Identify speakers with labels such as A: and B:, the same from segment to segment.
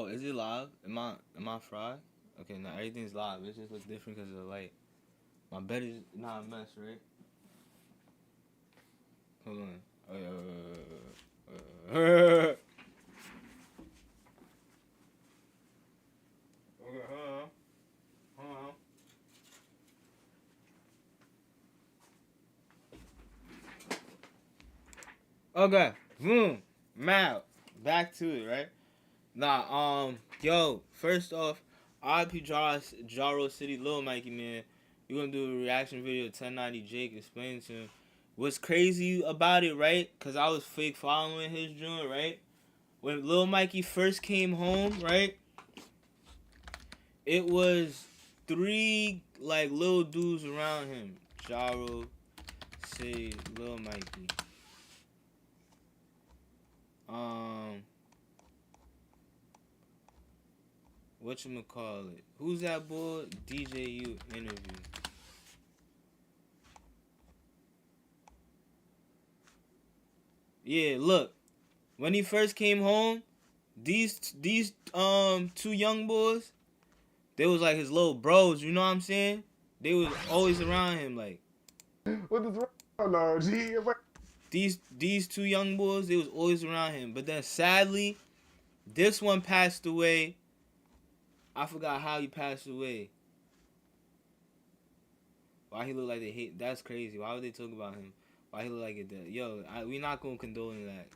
A: Oh, is it live? Am I fried? Okay, now everything's live. It just looks different because of the light. My bed is not a mess, right? Hold on. Okay, hold on. Okay, boom, Mal. Back to it, right? Yo, first off, RIP JaroCity, Lil Mikey, man. You gonna do a reaction video to 1090 Jake explaining to him what's crazy about it, right? Cause I was fake following his joint, right? When Lil Mikey first came home, right? It was three like little dudes around him. Jaro, City, Lil Mikey. Whatchamacallit? Who's that boy? DJU interview. Yeah, look. When he first came home, these two young boys, they was like his little bros, you know what I'm saying? They was always around him like
B: What is wrong, Lord? G?
A: these two young boys, they was always around him. But then sadly, this one passed away. I forgot how he passed away. Why he look like they hate? That's crazy. Why would they talk about him? Why he look like it? Yo, we not gonna condone that.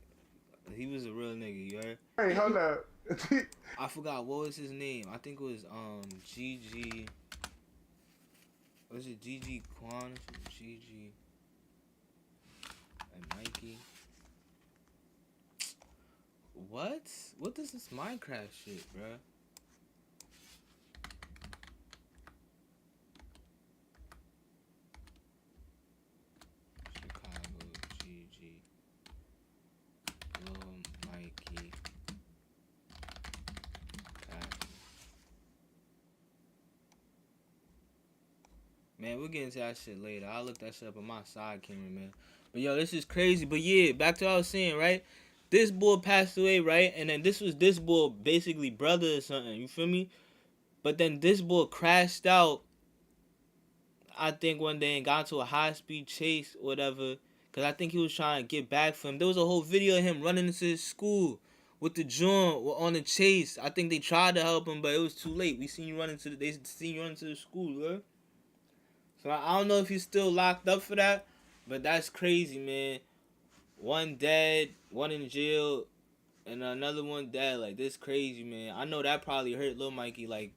A: He was a real nigga. You heard?
B: Hey, hold up.
A: I forgot what was his name. I think it was GG. Was it GG Quan? GG and Mikey. What? What is this Minecraft shit, bruh? Chicago GG. Lil Mikey. Man, we'll get into that shit later. I'll look that shit up on my side camera, man. But yo, this is crazy. But yeah, back to what I was saying, right? This boy passed away, right? And then this was this boy basically brother or something. You feel me? But then this boy crashed out, I think one day and got into a high speed chase or whatever. Cause I think he was trying to get back from him. There was a whole video of him running into his school with the joint on the chase. I think they tried to help him, but it was too late. They seen you run into the school, right? So I don't know if he's still locked up for that, but that's crazy, man. One dead, one in jail, and another one dead. Like, this crazy, man. I know that probably hurt Lil Mikey. Like,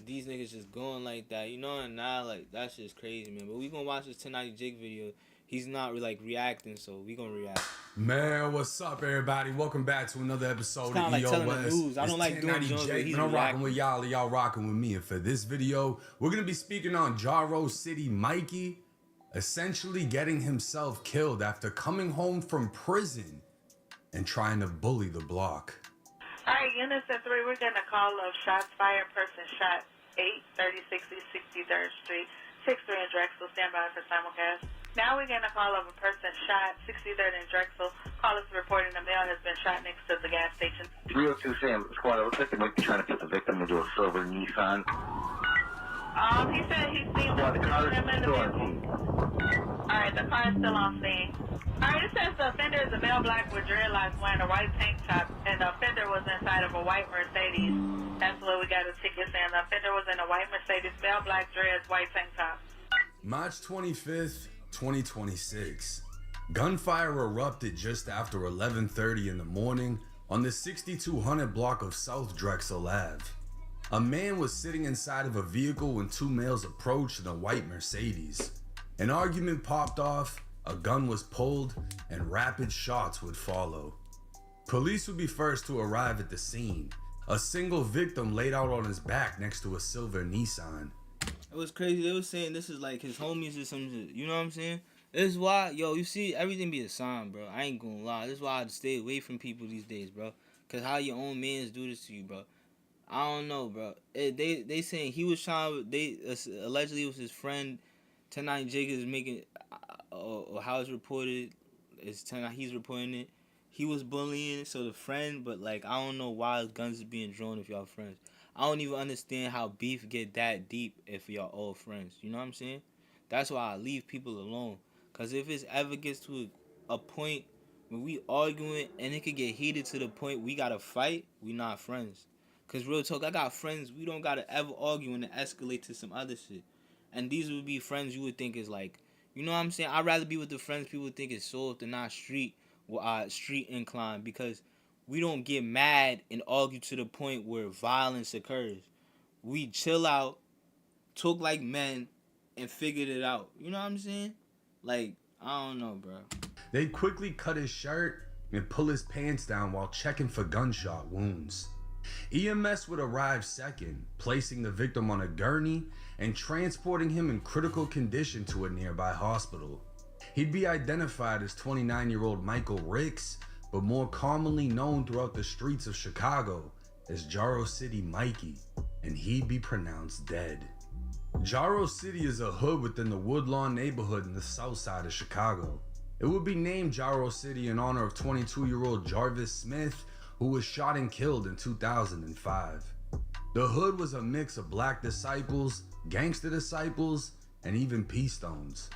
A: these niggas just going like that, you know? And now, like, that's just crazy, man. But we gonna watch this 1090 Jake video. He's not like reacting, so we gonna react.
C: Man, what's up, everybody? Welcome back to another episode of
A: Like
C: EO
A: telling
C: West.
A: the news. I don't like doing
C: Jake,
A: where he's
C: I'm rocking
A: reacting.
C: with y'all, y'all rocking with me. And for this video, we're gonna be speaking on JaroCity Mikey, essentially getting himself killed after coming home from prison and trying to bully the block.
D: All right, units at 3, we're getting a call of shots fired, person shot 83060 63rd Street, 63 in Drexel. Stand by for simulcast. Now we're getting a call of a person shot 63rd in Drexel. Call us reporting a male has been shot next to the gas station.
E: 302 Sam, squad, it looks like they might be trying to put the victim into a silver Nissan.
D: He said he's seen
E: Yeah, the car is
D: him in the
E: still
D: vehicle.
E: on scene.
D: Alright, the car is still on scene. Alright, it says the offender is a male black with dreadlocks wearing a white tank top, and the offender was inside of a white Mercedes. That's what we got a ticket saying. The offender was in a white Mercedes, male black dreads, white tank top.
C: March 25th, 2026. Gunfire erupted just after 11:30 in the morning on the 6200 block of South Drexel Ave. A man was sitting inside of a vehicle when two males approached in a white Mercedes. An argument popped off, a gun was pulled, and rapid shots would follow. Police would be first to arrive at the scene. A single victim laid out on his back next to a silver Nissan.
A: It was crazy. They was saying this is like his homies or some shit. You know what I'm saying? This is why, yo, you see, everything be a sign, bro. I ain't gonna lie. This is why I stay away from people these days, bro. Cause how your own mans do this to you, bro. I don't know, bro. They saying he was trying. They allegedly it was his friend. 1090 Jake is making, or how it's reported. It's 10. He's reporting it. he was bullying, so the friend, but like I don't know why guns is being drawn if y'all friends. I don't even understand how beef get that deep if y'all all friends. You know what I'm saying? That's why I leave people alone. Cause if it ever gets to a point where we arguing and it could get heated to the point we gotta fight, we not friends. Cause real talk, I got friends we don't gotta ever argue and it escalate to some other shit. And these would be friends you would think is like, you know what I'm saying? I'd rather be with the friends people think is soft and not street inclined, because we don't get mad and argue to the point where violence occurs. We chill out, talk like men, and figured it out. You know what I'm saying? Like, I don't know, bro.
C: They'd quickly cut his shirt and pull his pants down while checking for gunshot wounds. EMS would arrive second, placing the victim on a gurney and transporting him in critical condition to a nearby hospital. He'd be identified as 29-year-old Michael Ricks, but more commonly known throughout the streets of Chicago as JaroCity Mikey, and he'd be pronounced dead. JaroCity is a hood within the Woodlawn neighborhood in the south side of Chicago. It would be named JaroCity in honor of 22-year-old Jarvis Smith, who was shot and killed in 2005. The hood was a mix of black disciples, gangster disciples, and even P-Stones.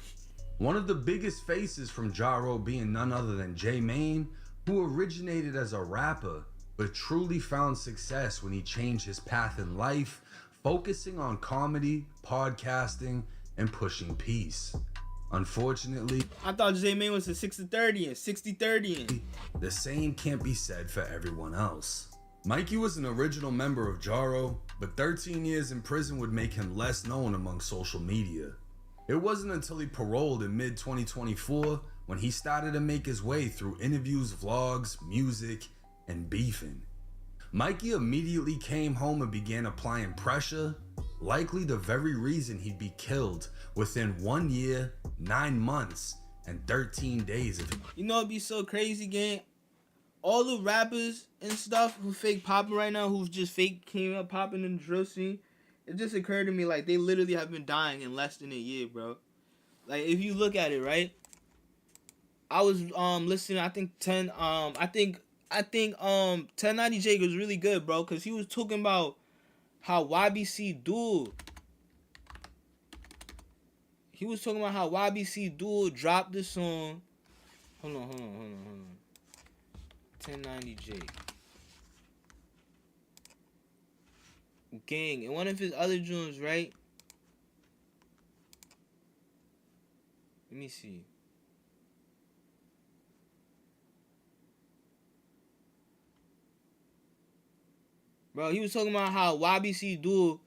C: One of the biggest faces from Jaro being none other than J Mane, who originated as a rapper, but truly found success when he changed his path in life, focusing on comedy, podcasting, and pushing peace. Unfortunately,
A: I thought J Mane was a 60-30 and 60-30.
C: The same can't be said for everyone else. Mikey was an original member of Jaro, but 13 years in prison would make him less known among social media. It wasn't until he paroled in mid-2024 when he started to make his way through interviews, vlogs, music, and beefing. Mikey immediately came home and began applying pressure, likely the very reason he'd be killed within 1 year, 9 months, and 13 days of it.
A: You know it'd be so crazy, gang? All the rappers and stuff who fake popping right now, who've just fake came up popping in the drill scene, it just occurred to me like they literally have been dying in less than a year, bro. Like if you look at it, right? I was listening, I think 1090 Jake was really good, bro, cause he was talking about how YBC Duel. He was talking about how YBC Duel dropped the song. Hold on. 1090 Jake. Gang, and one of his other joints, right? Let me see. Bro, he was talking about how YBC Duel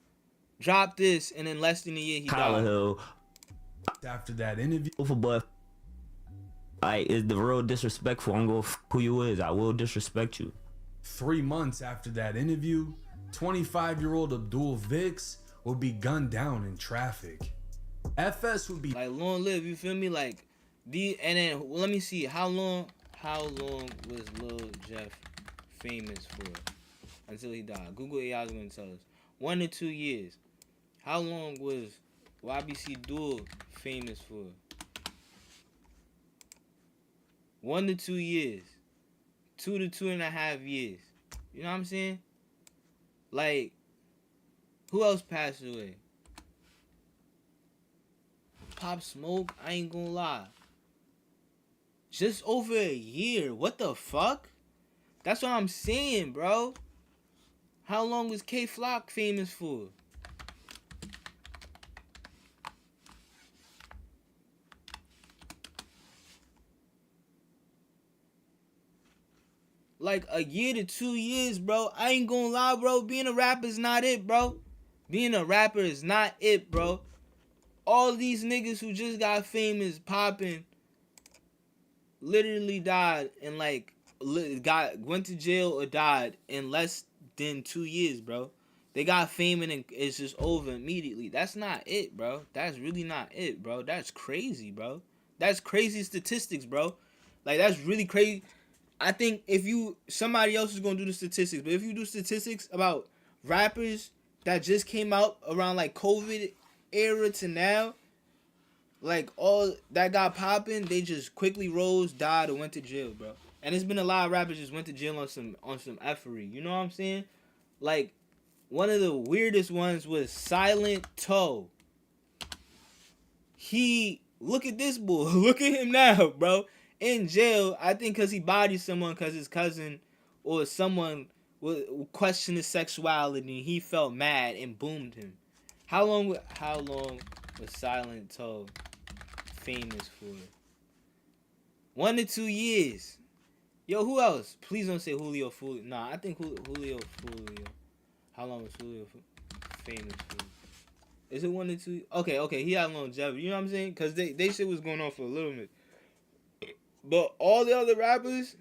A: dropped this, and in less than a year he died.
F: Hill.
C: After that interview,
F: But is the real disrespectful. I'm gonna who you is. I will disrespect you.
C: 3 months after that interview, 25-year-old Abdul Vix would be gunned down in traffic. FS would be
A: Like long live, you feel me? Like and then let me see how long was Lil Jeff famous for until he died? Google AI is gonna tell us. 1 to 2 years. How long was YBC Duel famous for? 1 to 2 years. 2 to 2.5 years. You know what I'm saying? Like, who else passed away? Pop Smoke, I ain't gonna lie. Just over a year. What the fuck? That's what I'm saying, bro. How long was K Flock famous for? Like a year to 2 years, bro. I ain't gonna lie, bro. Being a rapper is not it, bro. Being a rapper is not it, bro. All these niggas who just got famous popping literally died and like went to jail or died in less than 2 years, bro. They got fame and it's just over immediately. That's not it, bro. That's really not it, bro. That's crazy, bro. That's crazy statistics, bro. Like that's really crazy. I think if somebody else is gonna do the statistics, but if you do statistics about rappers that just came out around like COVID era to now, like all that got popping, they just quickly rose, died, or went to jail, bro. And there's been a lot of rappers just went to jail on some effery. You know what I'm saying? Like, one of the weirdest ones was Silent Toe. Look at this boy. Look at him now, bro. In jail, I think because he bodied someone because his cousin or someone would question his sexuality and he felt mad and boomed him. How long was Silent Toe famous for? 1 to 2 years. Yo, who else? Please don't say Julio Fulio. Nah, I think Julio Fulio. How long was Julio famous for? Is it 1 to 2? Okay, he had longevity. You know what I'm saying? Because they shit was going on for a little bit. But all the other rappers,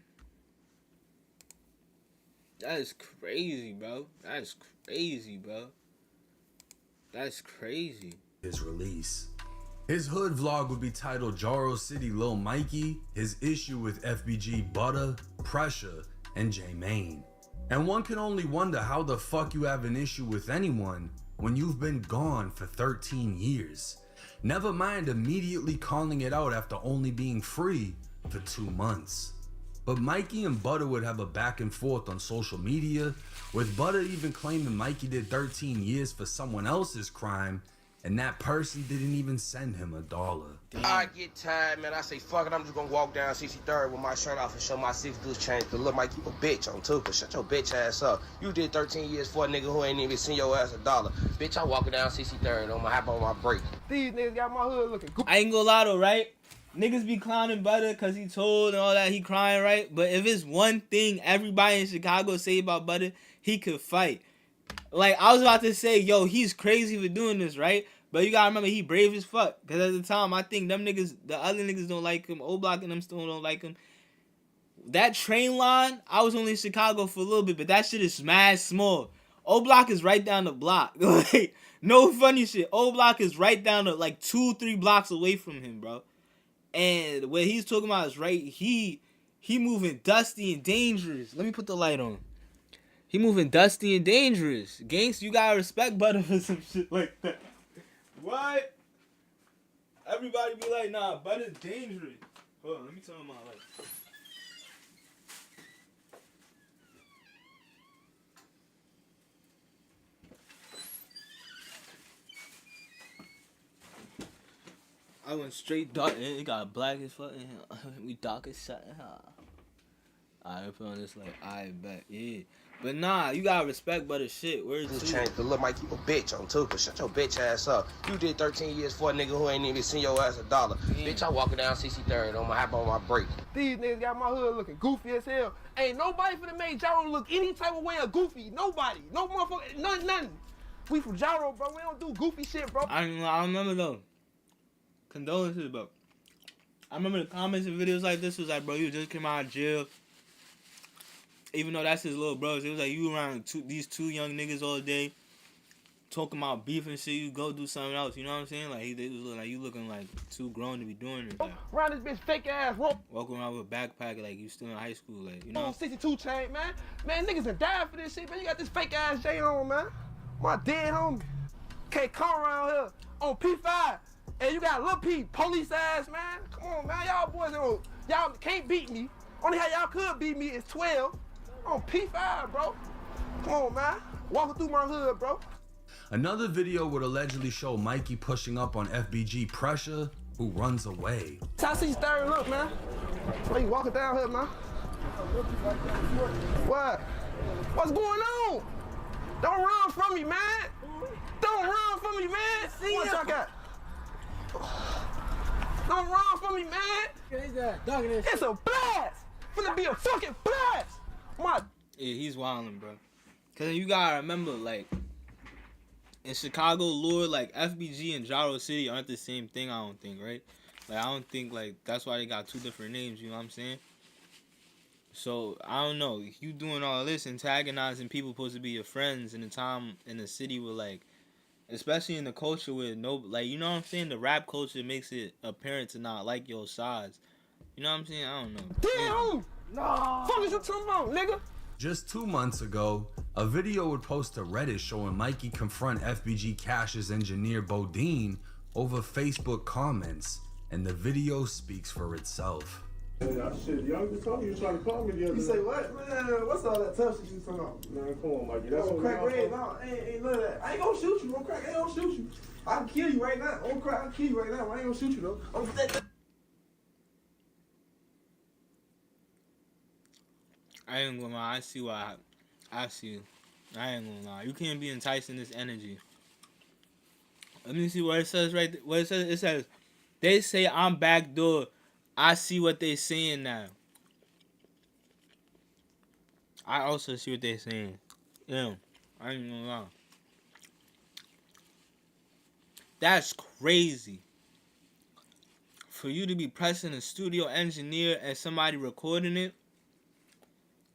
A: that is crazy, bro. That's crazy.
C: His release. His hood vlog would be titled JaroCity Lil Mikey, his issue with FBG Butter, Pressure, and J-Mane. And one can only wonder how the fuck you have an issue with anyone when you've been gone for 13 years. Never mind immediately calling it out after only being free for 2 months. But Mikey and Butter would have a back and forth on social media, with Butter even claiming Mikey did 13 years for someone else's crime, and that person didn't even send him $1.
G: I get tired, man. I say, fuck it, I'm just gonna walk down 63rd with my shirt off and show my 6 deuce chain to look like you a bitch on too. Cause shut your bitch ass up. You did 13 years for a nigga who ain't even send your ass $1. Bitch, I walking down 63rd on my hop on my break.
B: These niggas got my hood looking good.
A: I ain't gonna lie though, right? Niggas be clowning Butter because he told and all that, he crying, right? But if it's one thing everybody in Chicago say about Butter, he could fight. Like, I was about to say, yo, he's crazy for doing this, right? But you gotta remember, he brave as fuck. Because at the time, I think them niggas, the other niggas don't like him. O-Block and them still don't like him. That train line, I was only in Chicago for a little bit, but that shit is mad small. O-Block is right down the block. Like, no funny shit. O-Block is right down the, like, 2-3 blocks away from him, bro. And what he's talking about is right, he moving dusty and dangerous. Let me put the light on. He moving dusty and dangerous. Gangsta, you gotta respect Butter for some shit like that. What? Everybody be like, nah, Butter's dangerous. Hold on, let me turn on my light. I went straight dark. It got black as fuck in here. We dark as shit. Alright, put on this like, I bet, yeah. But nah, you gotta respect Butter shit. Where's
G: This chain to look like you a bitch on too. Cause shut your bitch ass up. You did 13 years for a nigga who ain't even send your ass $1. Bitch, I walking down 63rd on my hop on my break.
B: These niggas got my hood looking goofy as hell. Ain't nobody finna make Jaro look any type of way of goofy. Nobody. No motherfucker. Nothing. We from Jaro, bro. We don't do goofy shit, bro.
A: I remember though. Condolences, bro. I remember the comments and videos like this was like, bro, you just came out of jail. Even though that's his little bros, it was like you around these two young niggas all day, talking about beef and shit. You go do something else. You know what I'm saying? Like it was like you looking like too grown to be doing it. Like,
B: Around this bitch fake ass rope.
A: walking around with a backpack like you still in high school, like you know.
B: On 62 chain, man. Man, niggas have died for this shit, man. You got this fake ass J on, man. My dead homie. Can't come around here on P5. And you got Lil P, police ass, man. Come on, man. Y'all boys y'all can't beat me. Only how y'all could beat me is 12. On P5, bro. Come on, man. Walking through my hood, bro.
C: Another video would allegedly show Mikey pushing up on FBG Pressure, who runs away.
B: South 63rd, look, man. Why you walking down here, man? What? What's going on? Don't run from me, man. Don't run from me, man. See what y'all got? Don't run from me, man. It's a blast. Finna be a fucking blast.
A: Yeah, he's wildin', bro. Cause you gotta remember, like, in Chicago lore, like FBG and JaroCity aren't the same thing. I don't think, right? Like, I don't think like that's why they got 2 different names. You know what I'm saying? So I don't know. You doing all this, antagonizing people supposed to be your friends in a time in the city where, like, especially in the culture where like, you know what I'm saying? The rap culture makes it apparent to not like your sides. You know what I'm saying? I don't know.
B: Damn! No! Fuck is you talking about, nigga?
C: Just 2 months ago, a video would post to Reddit showing Mikey confront FBG Cash's engineer Bodine over Facebook comments, and the video speaks for itself.
H: Yeah, shit, young just told me you was trying to call me the other
B: You
H: day.
B: say what? Man, what's all that tough shit you talking about?
H: Man, come on, Mikey. That's what
B: crack red, no, ain't none of that. I ain't gonna shoot you. On crack, I ain't gonna shoot you. I can kill you right now. On crack, I can kill you right now. I ain't gonna shoot you though.
A: I ain't gonna lie. I see why. I see. I ain't gonna lie. You can't be enticing this energy. Let me see what it says right there. What it says? It says, they say I'm backdoor. I see what they saying now. I also see what they saying. Yeah. I ain't gonna lie. That's crazy. For you to be pressing a studio engineer and somebody recording it,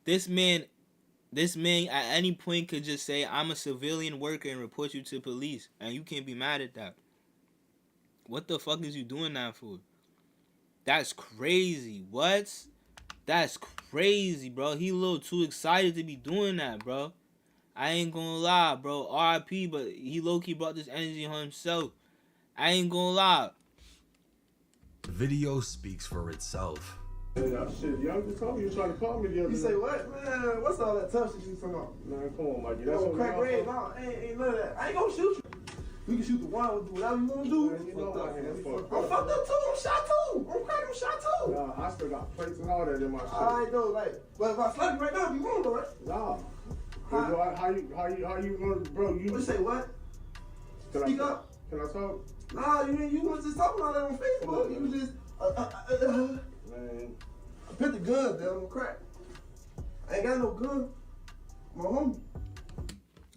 A: this man at any point could just say, I'm a civilian worker and report you to police. And you can't be mad at that. What the fuck is you doing that for? That's crazy. What? That's crazy, bro. He a little too excited to be doing that, bro. I ain't gonna lie, bro. RIP, but he low-key brought this energy on himself. I ain't gonna lie.
C: The video speaks for itself.
H: Yeah, shit, young just told me you was trying to call me the other day.
B: You say what? Man, what's all that tough shit you talking about?
H: Man, come on, Mikey. That's what
B: crack red, no, ain't none of that. I ain't gonna shoot you. We can shoot the one, we'll do whatever you wanna do.
H: Man, you know my hands fucked
B: I'm
H: up.
B: fucked up too. I'm shot too. I'm crack, I'm shot too.
H: Nah, I still got plates and all that in my shit.
B: Alright though, like, but if I slap you right now, you won't though, right?
H: Nah. How you gonna, bro? You
B: say what? Speak up.
H: Can I talk?
B: Nah, you was just talking about that on Facebook. You was just
H: man.
B: I put the gun down on crack. I ain't got no gun. My homie.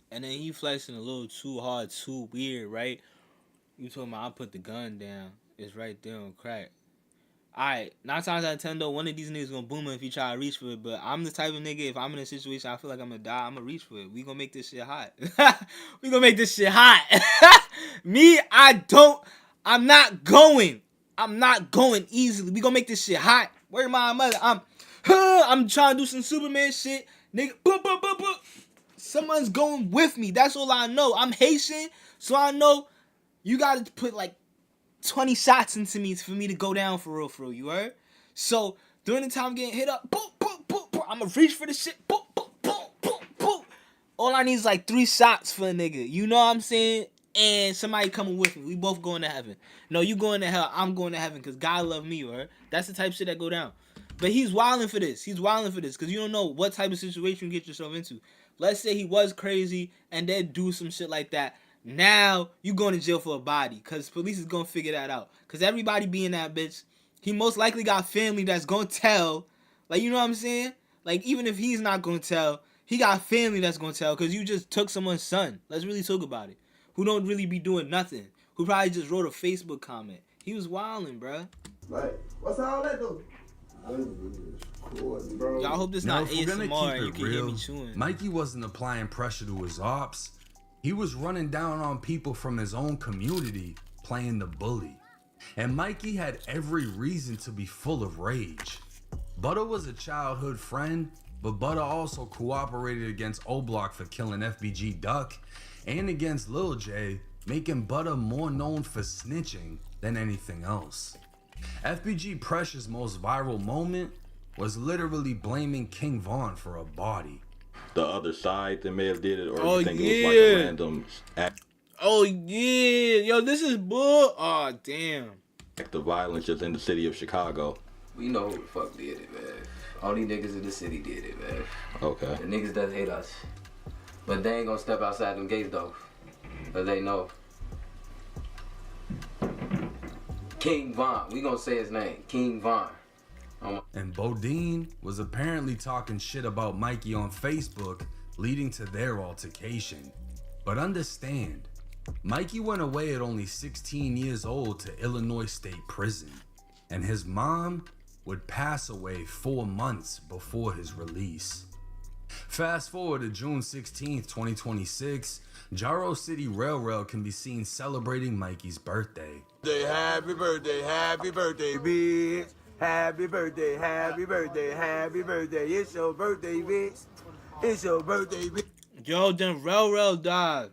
A: And then he flexing a little too hard, too weird, right? You told me I put the gun down. It's right there on crack. Alright, 9 times out of 10 though, one of these niggas gonna boom it if he try to reach for it. But I'm the type of nigga, if I'm in a situation I feel like I'm gonna die, I'm gonna reach for it. We gonna make this shit hot. We gonna make this shit hot. Me, I'm not going easily. We gonna make this shit hot. Where my mother? I'm trying to do some Superman shit. Nigga, boop, boop, boop, boop. Someone's going with me. That's all I know. I'm Haitian, so I know you gotta put like 20 shots into me for me to go down for real, you heard? So, during the time I'm getting hit up, boop, boop, boop, boop, I'm gonna reach for the shit, boop, boop, boop, boop, boop. All I need is like 3 shots for a nigga, you know what I'm saying? And somebody coming with me. We both going to heaven. No, you going to hell, I'm going to heaven, because God love me, you heard? That's the type of shit that go down. But he's wilding for this. Because you don't know what type of situation you get yourself into. Let's say he was crazy and then do some shit like that. Now, you going to jail for a body. Because police is going to figure that out. Because everybody being that bitch, he most likely got family that's going to tell. Like, you know what I'm saying? Like, even if he's not going to tell, he got family that's going to tell. Because you just took someone's son. Let's really talk about it. Who don't really be doing nothing. Who probably just wrote a Facebook comment. He was wilding, bruh.
B: Like, what's all that though?
H: Bro.
A: Y'all hope this
C: Now,
A: not
C: if we're gonna
A: ASMR and you
C: keep
A: can
C: it
A: hear
C: real,
A: me chewing.
C: Mikey wasn't applying pressure to his ops. He was running down on people from his own community, playing the bully. And Mikey had every reason to be full of rage. Butter was a childhood friend, but Butter also cooperated against O-Block for killing FBG Duck and against Lil J, making Butter more known for snitching than anything else. FBG Pressure's most viral moment was literally blaming King Von for a body.
I: The other side that may have did it, or
A: Oh,
I: you think
A: yeah.
I: it was like a random act
A: Oh, yeah. Yo, this is bull. Oh, damn.
I: of violence just in the city of Chicago?
J: We know who the fuck did it, man. All these niggas in the city did it, man.
I: Okay.
J: The niggas does hate us. But they ain't gonna step outside them gates, though. Cause they know. King Von. We gonna say his name. King Von.
C: And Bodine was apparently talking shit about Mikey on Facebook, leading to their altercation. But understand, Mikey went away at only 16 years old to Illinois State Prison, and his mom would pass away 4 months before his release. Fast forward to June 16th, 2026, JaroCity Railroad can be seen celebrating Mikey's birthday.
B: Happy birthday, bitch. Happy birthday, happy birthday, happy birthday. It's your birthday, bitch. It's your birthday, bitch.
A: Yo, then Railroad died.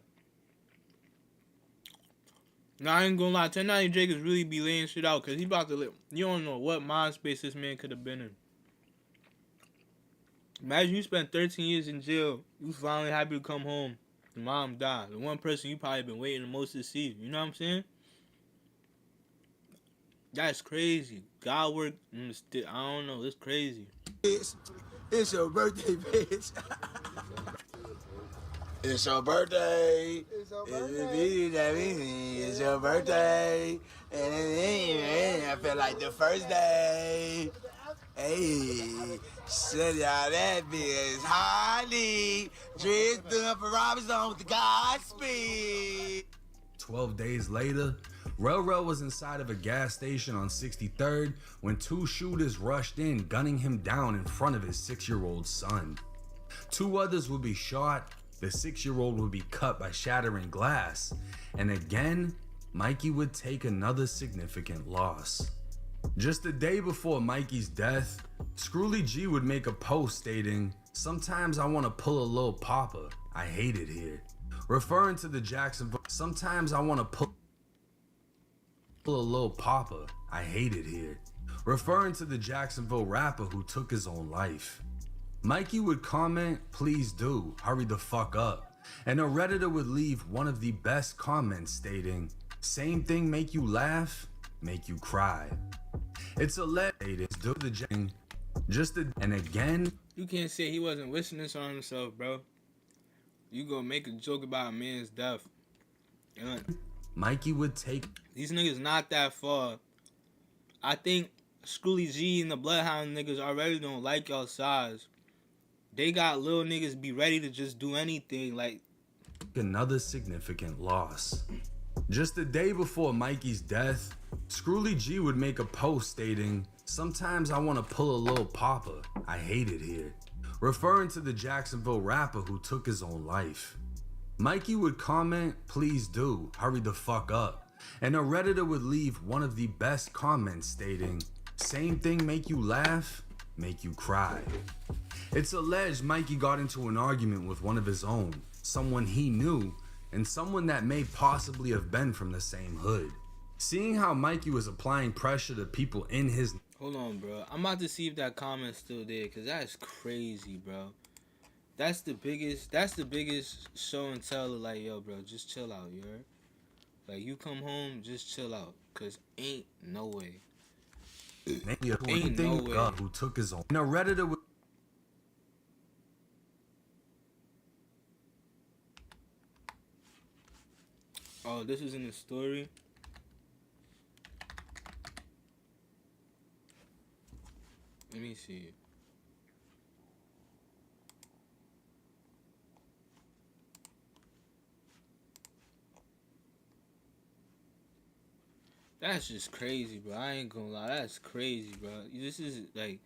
A: No, I ain't gonna lie. 1090 Jake is really be laying shit out because he about to live. You don't know what mind space this man could have been in. Imagine you spent 13 years in jail. You finally happy to come home. Your mom died. The one person you probably been waiting the most to see. You know what I'm saying? That's crazy. God work. I don't know. It's crazy.
K: It's your birthday, bitch. It's your birthday. It's your birthday. It's your birthday. And I feel like the first day. Hey, shut y'all that bitch. Harley. Dressed up for Robinson with the Godspeed.
C: 12 days later, Rel was inside of a gas station on 63rd when two shooters rushed in, gunning him down in front of his 6-year-old son. Two others would be shot, the 6-year-old would be cut by shattering glass, and again, Mikey would take another significant loss. Just a day before Mikey's death, Scrooly G would make a post stating, "Sometimes I want to pull a little papa, I hate it here," referring to the Jacksonville. Sometimes I want to pull a little papa, I hate it here, referring to the Jacksonville rapper who took his own life. Mikey would comment, "Please do, hurry the fuck up," and a Redditor would leave one of the best comments stating, "Same thing make you laugh, make you cry." It's alleged do the and again.
A: You can't say he wasn't wishing this on himself, bro. You gonna make a joke about a man's death.
C: Mikey would take
A: these niggas not that far. I think Schooly G and the Bloodhound niggas already don't like y'all size. They got little niggas be ready to just do anything. Like
C: another significant loss. Just a day before Mikey's death, Scrooly G would make a post stating, "Sometimes I want to pull a little papa, I hate it here," referring to the Jacksonville rapper who took his own life. Mikey would comment, "Please do, hurry the fuck up," and a Redditor would leave one of the best comments stating, "Same thing make you laugh, make you cry." It's alleged Mikey got into an argument with one of his own, someone he knew, and someone that may possibly have been from the same hood. Seeing how Mikey was applying pressure to people in his...
A: Hold on, bro. I'm about to see if that comment's still there, because that's crazy, bro. That's the biggest show and tell of like, yo, bro, just chill out, you heard? Like, you come home, just chill out, because ain't no way.
C: Ain't no way. God who took his own... No, Redditor would...
A: Oh, this is in the story? Let me see. That's just crazy, bro. I ain't gonna lie. That's crazy, bro. This is like,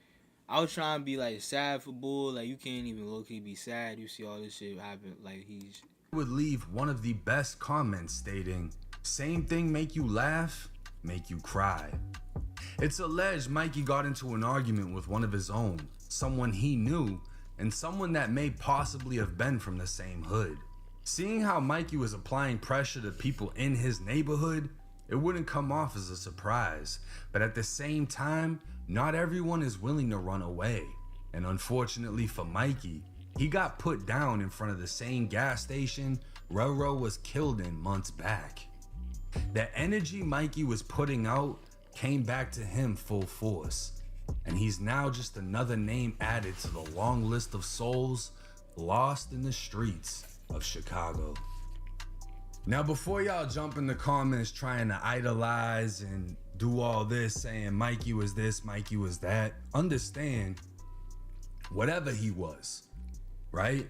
A: I was trying to be like sad for Bull. Like, you can't even low-key be sad. You see all this shit happen. Like, he's...
C: would leave one of the best comments stating, "Same thing make you laugh, make you cry." It's alleged Mikey got into an argument with one of his own, someone he knew, and someone that may possibly have been from the same hood. Seeing how Mikey was applying pressure to people in his neighborhood, it wouldn't come off as a surprise, but at the same time, not everyone is willing to run away. And unfortunately for Mikey, he got put down in front of the same gas station Rel was killed in months back. The energy Mikey was putting out came back to him full force, and he's now just another name added to the long list of souls lost in the streets of Chicago. Now, before y'all jump in the comments trying to idolize and do all this, saying Mikey was this, Mikey was that, understand, whatever he was, right?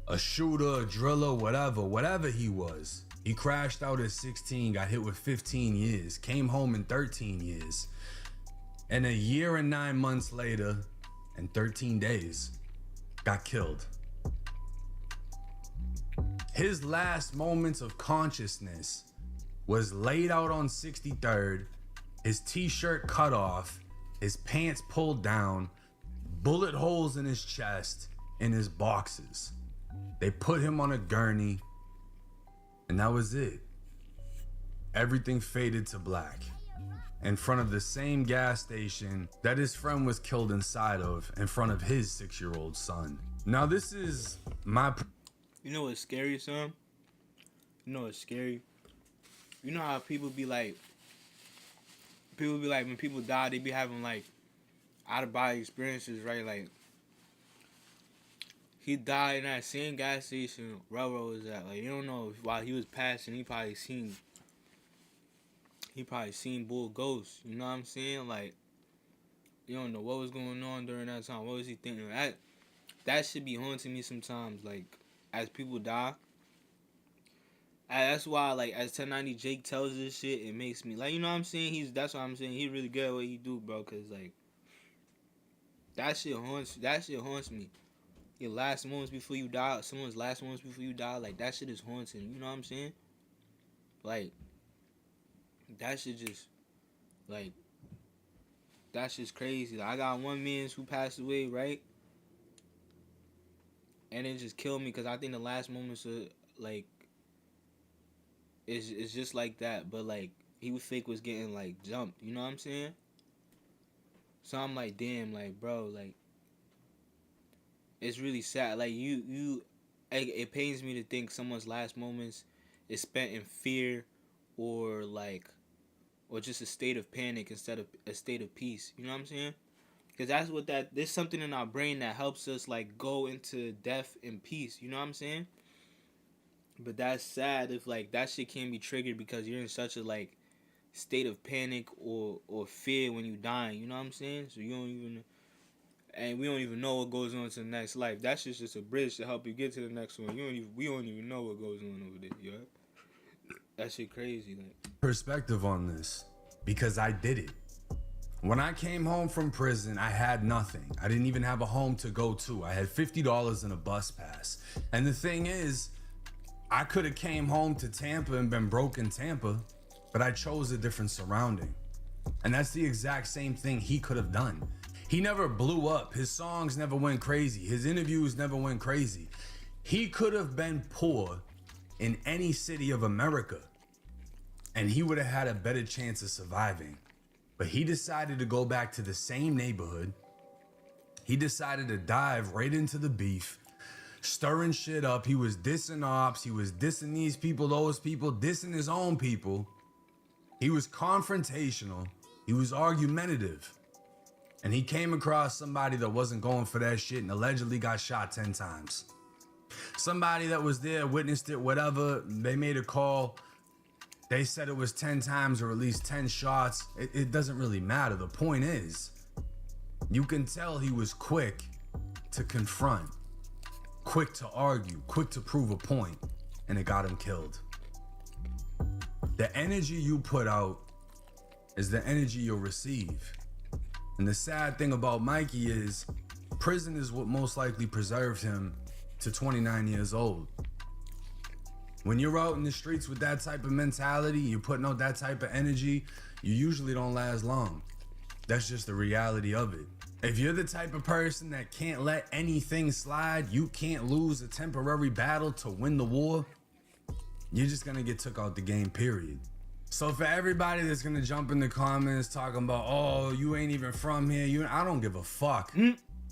C: A shooter, a driller, whatever he was. He crashed out at 16, got hit with 15 years, came home in 13 years. And a year and 9 months later, and 13 days, got killed. His last moments of consciousness was laid out on 63rd, his t-shirt cut off, his pants pulled down, bullet holes in his chest, in his boxes. They put him on a gurney, and that was it. everything faded to black in front of the same gas station that his friend was killed inside of, in front of his 6-year-old son. Now this is my...
A: You know what's scary, son? You know what's scary? You know how people be like, when people die, they be having like out-of-body experiences, right? Like, he died in that same gas station Railroad was at. Like, you don't know if while he was passing, he probably seen bull ghosts. You know what I'm saying? Like, you don't know what was going on during that time. What was he thinking? That should be haunting me sometimes. Like, as people die. And that's why, like, as 1090 Jake tells this shit, it makes me, like, you know what I'm saying? That's what I'm saying. He really good at what he do, bro. Cause like, that shit haunts me. Your last moments before you die, someone's last moments before you die, like, that shit is haunting. You know what I'm saying? Like, that shit just, like, that's just crazy. Like, I got one man who passed away, right? And it just killed me because I think the last moments are, like, it's just like that. But, like, he was getting, like, jumped. You know what I'm saying? So I'm like, damn, like, bro, like, it's really sad. Like, it pains me to think someone's last moments is spent in fear or just a state of panic instead of a state of peace. You know what I'm saying? Because there's something in our brain that helps us, like, go into death in peace. You know what I'm saying? But that's sad if, like, that shit can be triggered because you're in such a, like, state of panic or fear when you dying. You know what I'm saying? So we don't even know what goes on to the next life. That's just a bridge to help you get to the next one. We don't even know what goes on over there, yo. That shit crazy, like.
C: Perspective on this, because I did it. When I came home from prison, I had nothing. I didn't even have a home to go to. I had $50 in a bus pass. And the thing is, I could have came home to Tampa and been broke in Tampa, but I chose a different surrounding. And that's the exact same thing he could have done. He never blew up. His songs never went crazy. His interviews never went crazy. He could have been poor in any city of America, and he would have had a better chance of surviving. But he decided to go back to the same neighborhood. He decided to dive right into the beef, stirring shit up. He was dissing ops. He was dissing these people, those people, dissing his own people. He was confrontational. He was argumentative. And he came across somebody that wasn't going for that shit and allegedly got shot 10 times. Somebody that was there, witnessed it, whatever. They made a call. They said it was 10 times or at least 10 shots. It doesn't really matter. The point is, you can tell he was quick to confront, quick to argue, quick to prove a point, and it got him killed. The energy you put out is the energy you'll receive. And the sad thing about Mikey is prison is what most likely preserved him to 29 years old. When you're out in the streets with that type of mentality, you're putting out that type of energy, you usually don't last long. That's just the reality of it. If you're the type of person that can't let anything slide, you can't lose a temporary battle to win the war, you're just gonna get took out the game, period. So for everybody that's gonna jump in the comments talking about, oh, you ain't even from here, I don't give a fuck.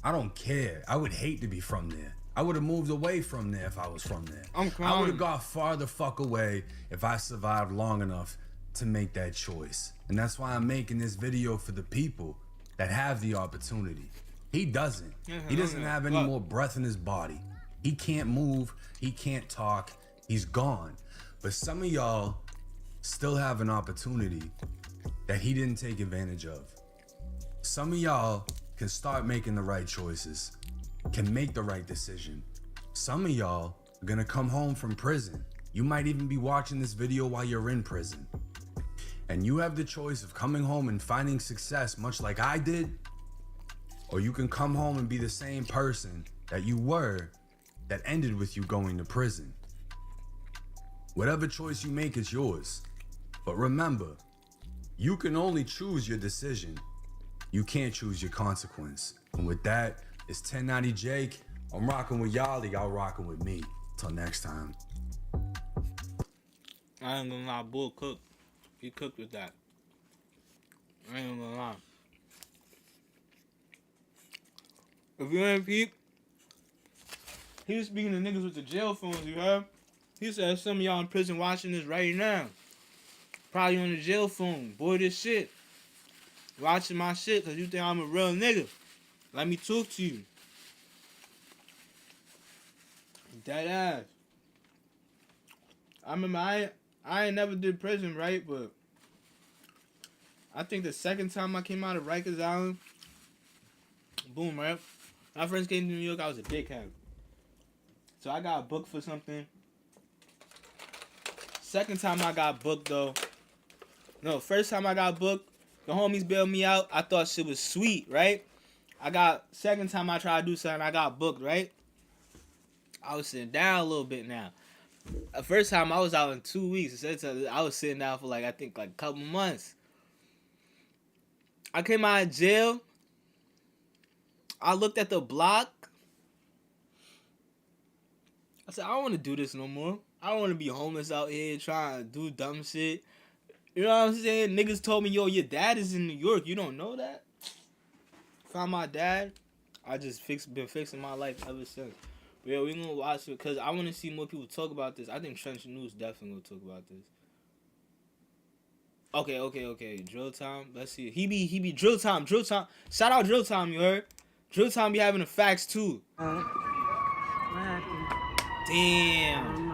C: I don't care. I would hate to be from there. I would have moved away from there if I was from there. I would have got far the fuck away if I survived long enough to make that choice. And that's why I'm making this video for the people that have the opportunity. He doesn't. He doesn't have any more breath in his body. He can't move. He can't talk. He's gone. But some of y'all still have an opportunity that he didn't take advantage of. Some of y'all can start making the right choices, can make the right decision. Some of y'all are gonna come home from prison. You might even be watching this video while you're in prison. And you have the choice of coming home and finding success much like I did, or you can come home and be the same person that you were that ended with you going to prison. Whatever choice you make, it's yours. But remember, you can only choose your decision. You can't choose your consequence. And with that, it's 1090 Jake. I'm rocking with y'all. Y'all rocking with me. Till next time.
A: I ain't gonna lie, bull cook. He cooked with that. I ain't gonna lie. If you ain't peep, he was speaking to niggas with the jail phones, you heard? He said some of y'all in prison watching this right now. Probably on the jail phone. Boy, this shit. Watching my shit because you think I'm a real nigga. Let me talk to you. Dead ass. I remember I ain't never did prison, right? But I think the second time I came out of Rikers Island, boom, right? My friends came to New York, I was a dickhead. So I got booked for something. Second time I got booked, though. No, first time I got booked, the homies bailed me out. I thought shit was sweet, right? Second time I tried to do something, I got booked, right? I was sitting down a little bit now. The first time I was out in 2 weeks. I was sitting down for I think a couple months. I came out of jail. I looked at the block. I said, I don't want to do this no more. I don't want to be homeless out here trying to do dumb shit. You know what I'm saying? Niggas told me, yo, your dad is in New York. You don't know that? Found my dad. I just been fixing my life ever since. But yeah, we gonna watch it because I want to see more people talk about this. I think Trench News definitely gonna talk about this. Okay. Drill time. Let's see. He be drill time. Shout out drill time. You heard? Drill time be having the facts too.
L: What happened?
A: Damn.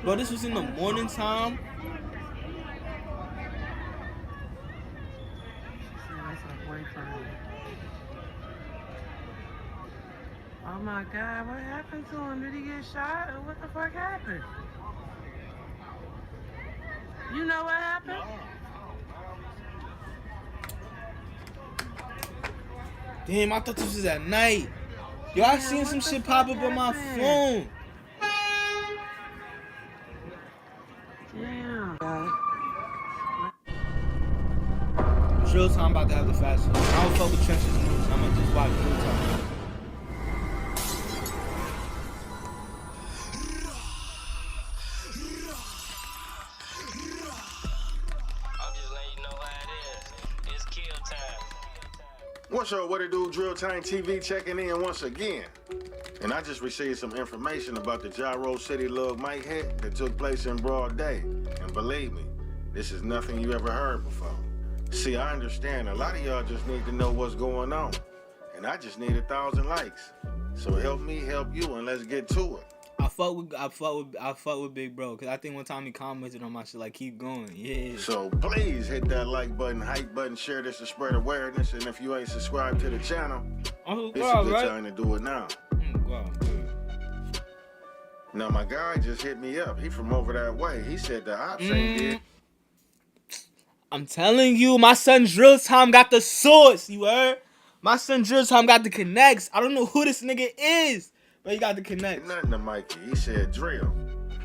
A: Bro, this was in the morning time.
L: That's her boyfriend. Oh my God, what happened to him? Did he get shot? Or what the fuck happened? You know what happened?
A: Damn, I thought this was at night. Yo, I seen some shit pop up on my phone.
L: Damn.
A: Drill time about to have the fast food. I don't fuck with Trench's News. I'm gonna just watch drill time.
M: What's up, what it do? Drill Time TV checking in once again. And I just received some information about the JaroCity Lug Mike hit that took place in broad day. And believe me, this is nothing you ever heard before. See, I understand a lot of y'all just need to know what's going on. And I just need 1,000 likes. So help me help you and let's get to it.
A: I fuck with Big Bro because I think one time he commented on my shit like keep going. Yeah.
M: So please hit that like button, hype button, share this to spread awareness. And if you ain't subscribed to the channel, it's a good time to do it now. Now my guy just hit me up. He from over that way. He said the ops ain't dead.
A: I'm telling you, my son Drill Time got the source. You heard? My son Drill Time got the connects. I don't know who this nigga is, but he got the connects.
M: Nothing to Mikey. He said drill.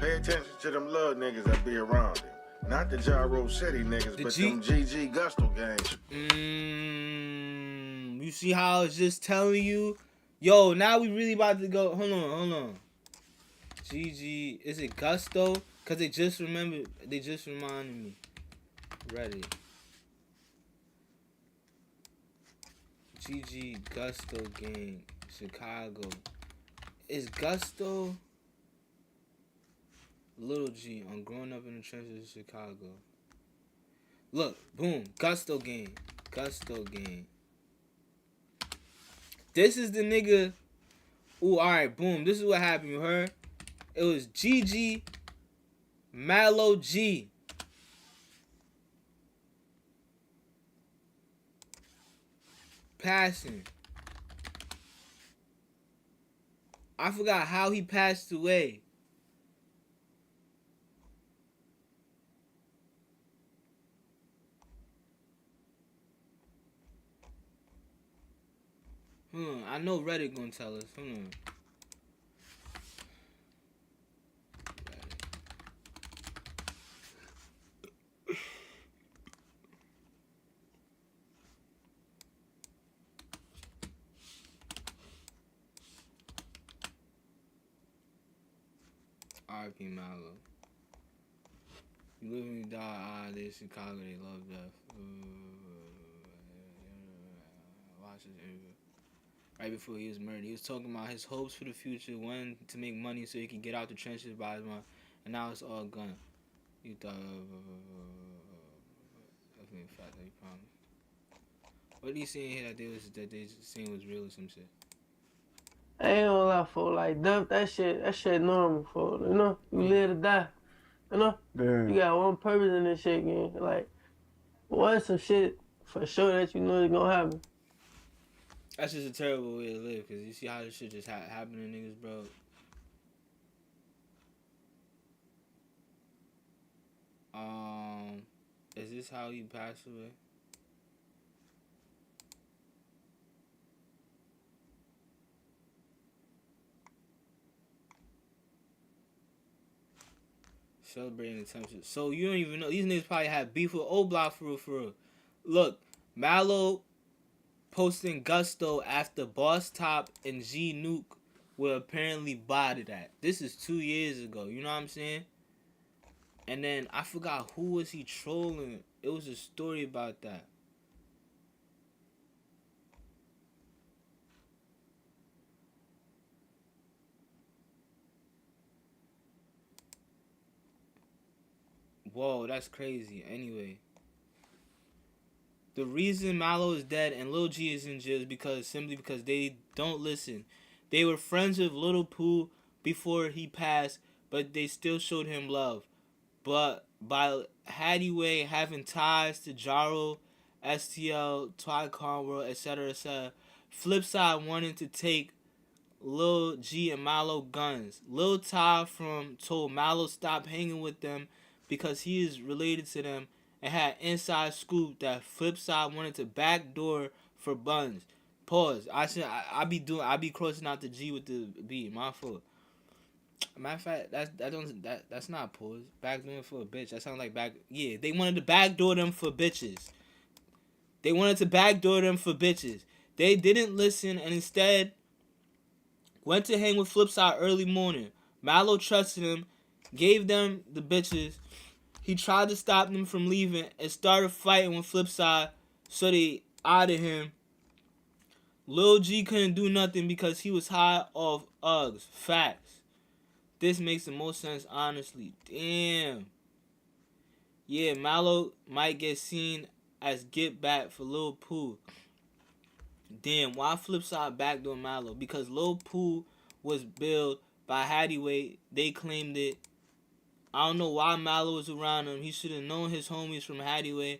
M: Pay attention to them little niggas that be around him. Not the JaroCity niggas, but them GG Gusto gangs.
A: You see how I was just telling you? Yo, now we really about to go. Hold on. GG, is it Gusto? Cause they just reminded me. Ready. GG Gusto gang, Chicago. Is Gusto Little G on growing up in the trenches of Chicago? Look, boom, Gusto gang. This is the nigga. Ooh, alright, boom. This is what happened, you heard? It was GG Mallow G. Passing. I forgot how he passed away. I know Reddit gonna tell us. RP Mallow. You live and you die. Ah, they Chicago. They love death. Watch this interview. Right before he was murdered, he was talking about his hopes for the future, wanting to make money so he could get out the trenches by his mom, and now it's all gone. You thought, definitely a fact that you promised. What are you saying here that they saying was real or some shit?
B: I ain't gonna lie, for like death, that shit normal, for you know, you live to die, you know.
H: Damn.
B: You got one purpose in this shit, gang. Like, what's some shit for sure that you know is gonna happen?
A: That's just a terrible way to live, cause you see how this shit just happen to niggas, bro. Is this how you passed away? Celebrating attention. So you don't even know. These niggas probably had beef with O Block for real. Look, Mallow posting gusto after Boss Top and G Nuke were apparently bodied at. This is 2 years ago. You know what I'm saying? And then I forgot who was he trolling. It was a story about that. Whoa, that's crazy. Anyway, the reason Mallow is dead and Lil G is in jail is simply because they don't listen. They were friends with Lil Pooh before he passed, but they still showed him love. But by Haddiway having ties to Jaro, STL, Twy Conworld, etc., Flipside wanted to take Lil G and Mallow guns. Lil Ty told Mallow stop hanging with them because he is related to them and had inside scoop that Flipside wanted to backdoor for buns. Pause. I be crossing out the G with the B. My fault. Matter of fact, that's not pause. Backdooring for a bitch. That sounds like back. Yeah, they wanted to backdoor them for bitches. They wanted to backdoor them for bitches. They didn't listen and instead went to hang with Flipside early morning. Mallow trusted him, gave them the bitches. He tried to stop them from leaving and started fighting with Flipside, so they outed him. Lil G couldn't do nothing because he was high off Uggs. Facts. This makes the most sense, honestly. Damn. Yeah, Mallow might get seen as get back for Lil Pooh. Damn, why Flipside backdoor Mallow? Because Lil Pooh was billed by Haddiway. They claimed it. I don't know why Mallow was around him. He should have known his homies from Haddiway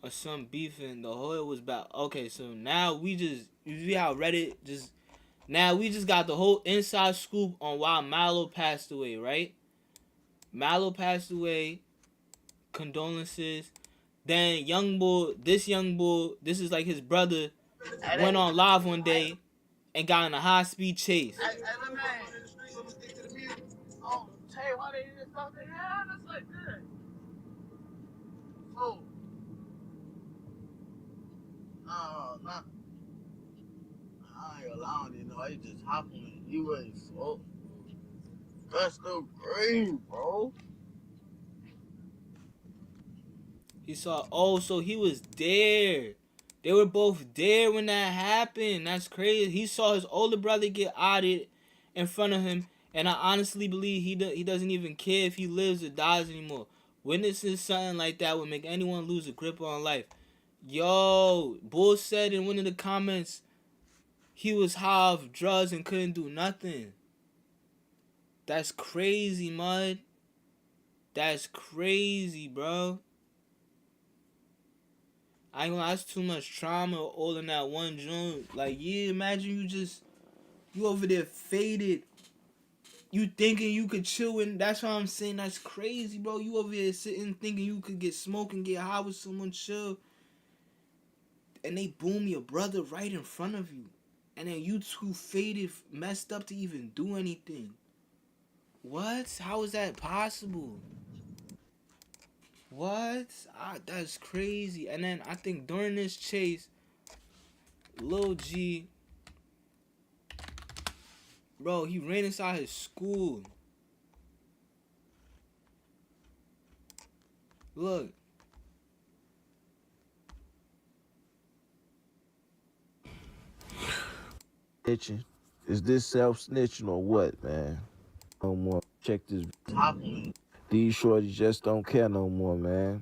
A: or some beefing. The whole was back. Okay, so now we just, you see how Reddit just, now we just got the whole inside scoop on why Mallow passed away, right? Mallow passed away. Condolences. Then this is like his brother, went on live one day and got in a high-speed chase.
K: Hey, let me oh, Tay, why they just talk to yeah, that's like that. Oh. No. I ain't gonna lie, I don't even know. I just hop on it. You ain't slow. That's the green, bro.
A: He saw, so he was there. They were both there when that happened. That's crazy. He saw his older brother get outed in front of him, and I honestly believe he doesn't even care if he lives or dies anymore. Witnessing something like that would make anyone lose a grip on life. Yo, Bull said in one of the comments he was high off drugs and couldn't do nothing. That's crazy, Mud. That's crazy, bro. I ain't gonna lie, that's too much trauma all in that one joint. Like, yeah, imagine you over there faded. You thinking you could chill, and that's why I'm saying that's crazy, bro. You over here sitting thinking you could get smoke and get high with someone chill. And they boom your brother right in front of you. And then you two faded, messed up to even do anything. What? How is that possible? What? That's crazy. And then I think during this chase, Lil G, bro, he ran inside his school. Look.
N: Snitching. Is this self-snitching or what, man? No more. Check this. These shorties just don't care no more, man.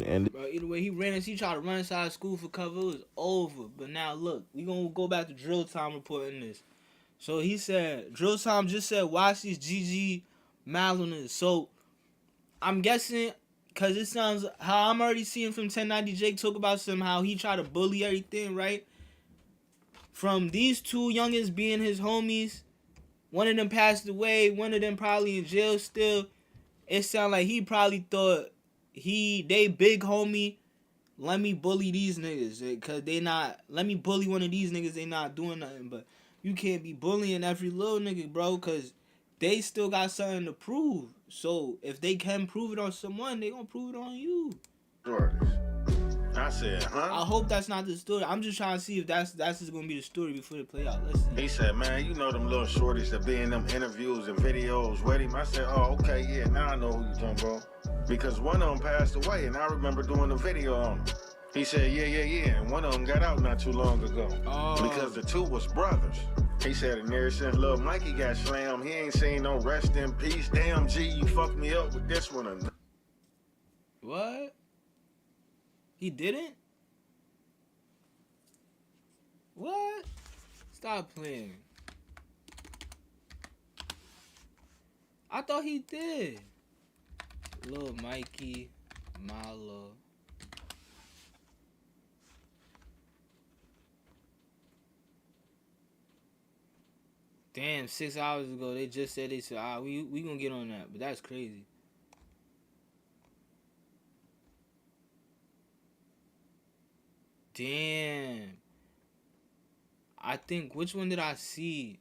N: And
A: Bro, either way, he tried to run inside school for cover. It was over. But now, look, we gonna go back to Drill Time reporting this. So he said, Drill Time just said, watch these GG Maloners. So I'm guessing, because it sounds, how I'm already seeing from 1090 Jake talk about somehow he tried to bully everything, right? From these two youngins being his homies, one of them passed away, one of them probably in jail still. It sound like he probably thought they big homie, let me bully these niggas, cause let me bully one of these niggas, they not doing nothing. But you can't be bullying every little nigga, bro, cause they still got something to prove. So if they can prove it on someone, they gonna prove it on you.
M: I said, huh?
A: I hope that's not the story. I'm just trying to see if that's just gonna be the story before they play out. Let's see.
M: He said, man, you know them little shorties that be in them interviews and videos with him. I said, oh, okay, yeah, now I know who you talking about. Because one of them passed away, and I remember doing a video on him. He said, yeah, and one of them got out not too long ago.
A: Oh.
M: Because the two was brothers. He said, and ever since little Mikey got slammed, he ain't seen no rest in peace. Damn, G, you fucked me up with this one.
A: What? He didn't? What? Stop playing. I thought he did. Lil Mikey, Malo. Damn, 6 hours ago they just said they said, we gonna get on that, but that's crazy. Damn. I think, which one did I see?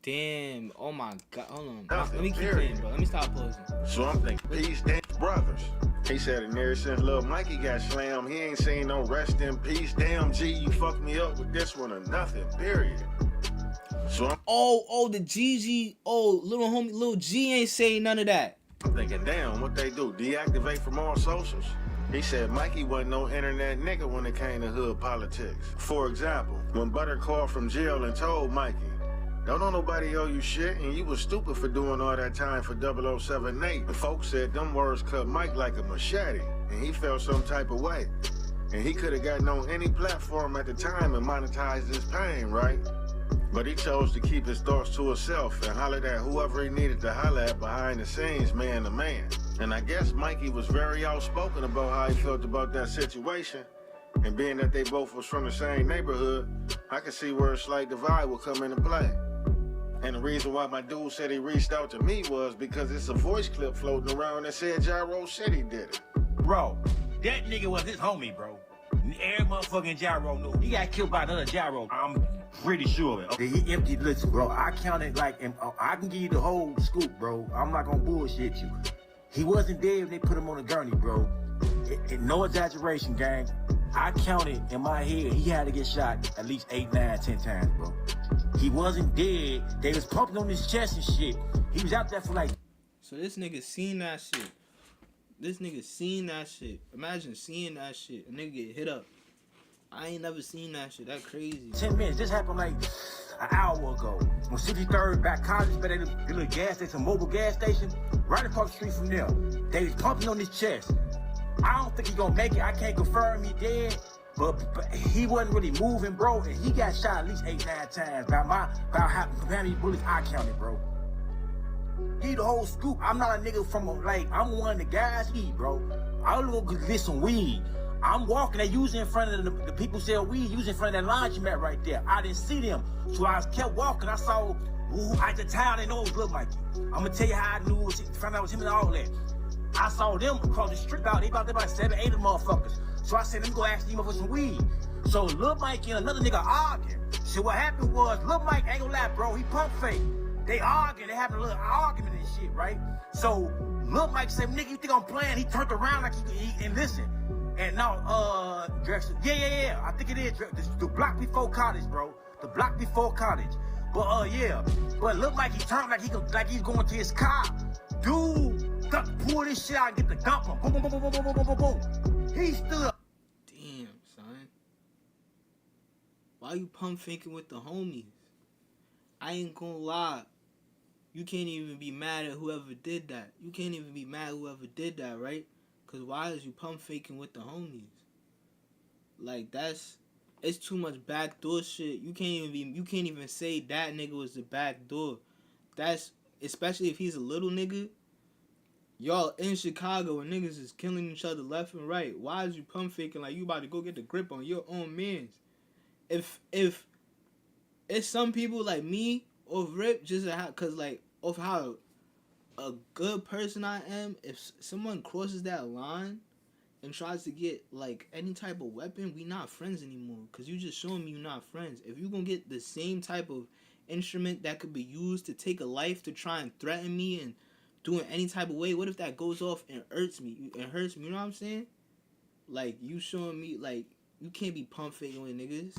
A: Damn. Oh my God. Hold on. Let me keep playing, bro. Let me stop pausing.
M: So I'm thinking, peace, damn brothers. He said, and ever since little Mikey got slammed, he ain't seen no rest in peace. Damn, G, you fucked me up with this one or nothing, period. So I'm
A: the GG, little homie, little G ain't saying none of that.
M: I'm thinking, damn, what they do? Deactivate from all socials? He said Mikey wasn't no internet nigga when it came to hood politics. For example, when Butter called from jail and told Mikey, don't know nobody owe you shit, and you was stupid for doing all that time for 0078. And folks said them words cut Mike like a machete, and he felt some type of way. And he could have gotten on any platform at the time and monetized his pain, right? But he chose to keep his thoughts to himself and hollered at whoever he needed to holler at behind the scenes, man to man. And I guess Mikey was very outspoken about how he felt about that situation. And being that they both was from the same neighborhood, I could see where a slight divide would come into play. And the reason why my dude said he reached out to me was because it's a voice clip floating around that said JaroCity did it.
O: Bro, that nigga was his homie, bro. Every motherfucking Jaro knew. He got killed by another Jaro. I'm pretty sure of it. He emptied, listen, bro, I counted like, I can give you the whole scoop, bro. I'm not gonna bullshit you. He wasn't dead when they put him on a gurney, bro. No exaggeration, gang. I counted in my head, he had to get shot at least 8, 9, 10 times, bro. He wasn't dead. They was pumping on his chest and shit. He was out there for like...
A: So this nigga seen that shit. This nigga seen that shit. Imagine seeing that shit. A nigga get hit up. I ain't never seen that shit. That crazy.
O: 10 minutes. This happened like an hour ago. On 63rd, back college, but they the little gas station, mobile gas station, right across the street from there. They was pumping on his chest. I don't think he gonna make it. I can't confirm he dead, but he wasn't really moving, bro. And he got shot at least 8, 9 times. About how many bullets I counted, bro. He the whole scoop. I'm not a nigga from I'm one of the guys bro. I was gonna get some weed. I'm walking, they using in front of the people sell weed, using in front of that laundromat right there. I didn't see them. So I kept walking. I saw at the time they know it was Lil Mikey. I'm gonna tell you how I knew it was, found out it was him and all that. I saw them across the street out. They about 7, 8 of them motherfuckers. So I said, let me go ask them for some weed. So Lil Mikey and another nigga arguing. So what happened was, Lil Mike, ain't gonna lie, bro, he pump fake. They arguing, they having a little argument and shit, right? So Lil Mike said, nigga, you think I'm playing? He turned around like he and listen. And now, Drexel, yeah, I think it is the block before college, bro. The block before college. But yeah. But Lil Mike, he turned like he's going to his car. Dude pull this shit out and get the dump him. Boom, boom, boom, boom, boom, boom, boom, boom, boom. He stood up.
A: Damn, son. Why you pump faking with the homies? I ain't gonna lie. You can't even be mad at whoever did that. You can't even be mad at whoever did that, right? Cause why is you pump faking with the homies? Like it's too much backdoor shit. You can't even say that nigga was the backdoor. That's especially if he's a little nigga. Y'all in Chicago and niggas is killing each other left and right. Why is you pump faking like you about to go get the grip on your own mans? If it's some people like me or Rip just cause like of how a good person I am, if someone crosses that line and tries to get like any type of weapon, we not friends anymore. Cause you just showing me you're not friends. If you gonna get the same type of instrument that could be used to take a life to try and threaten me and do it any type of way, what if that goes off and hurts me? It hurts me, you know what I'm saying? Like you showing me like you can't be pump faking with niggas.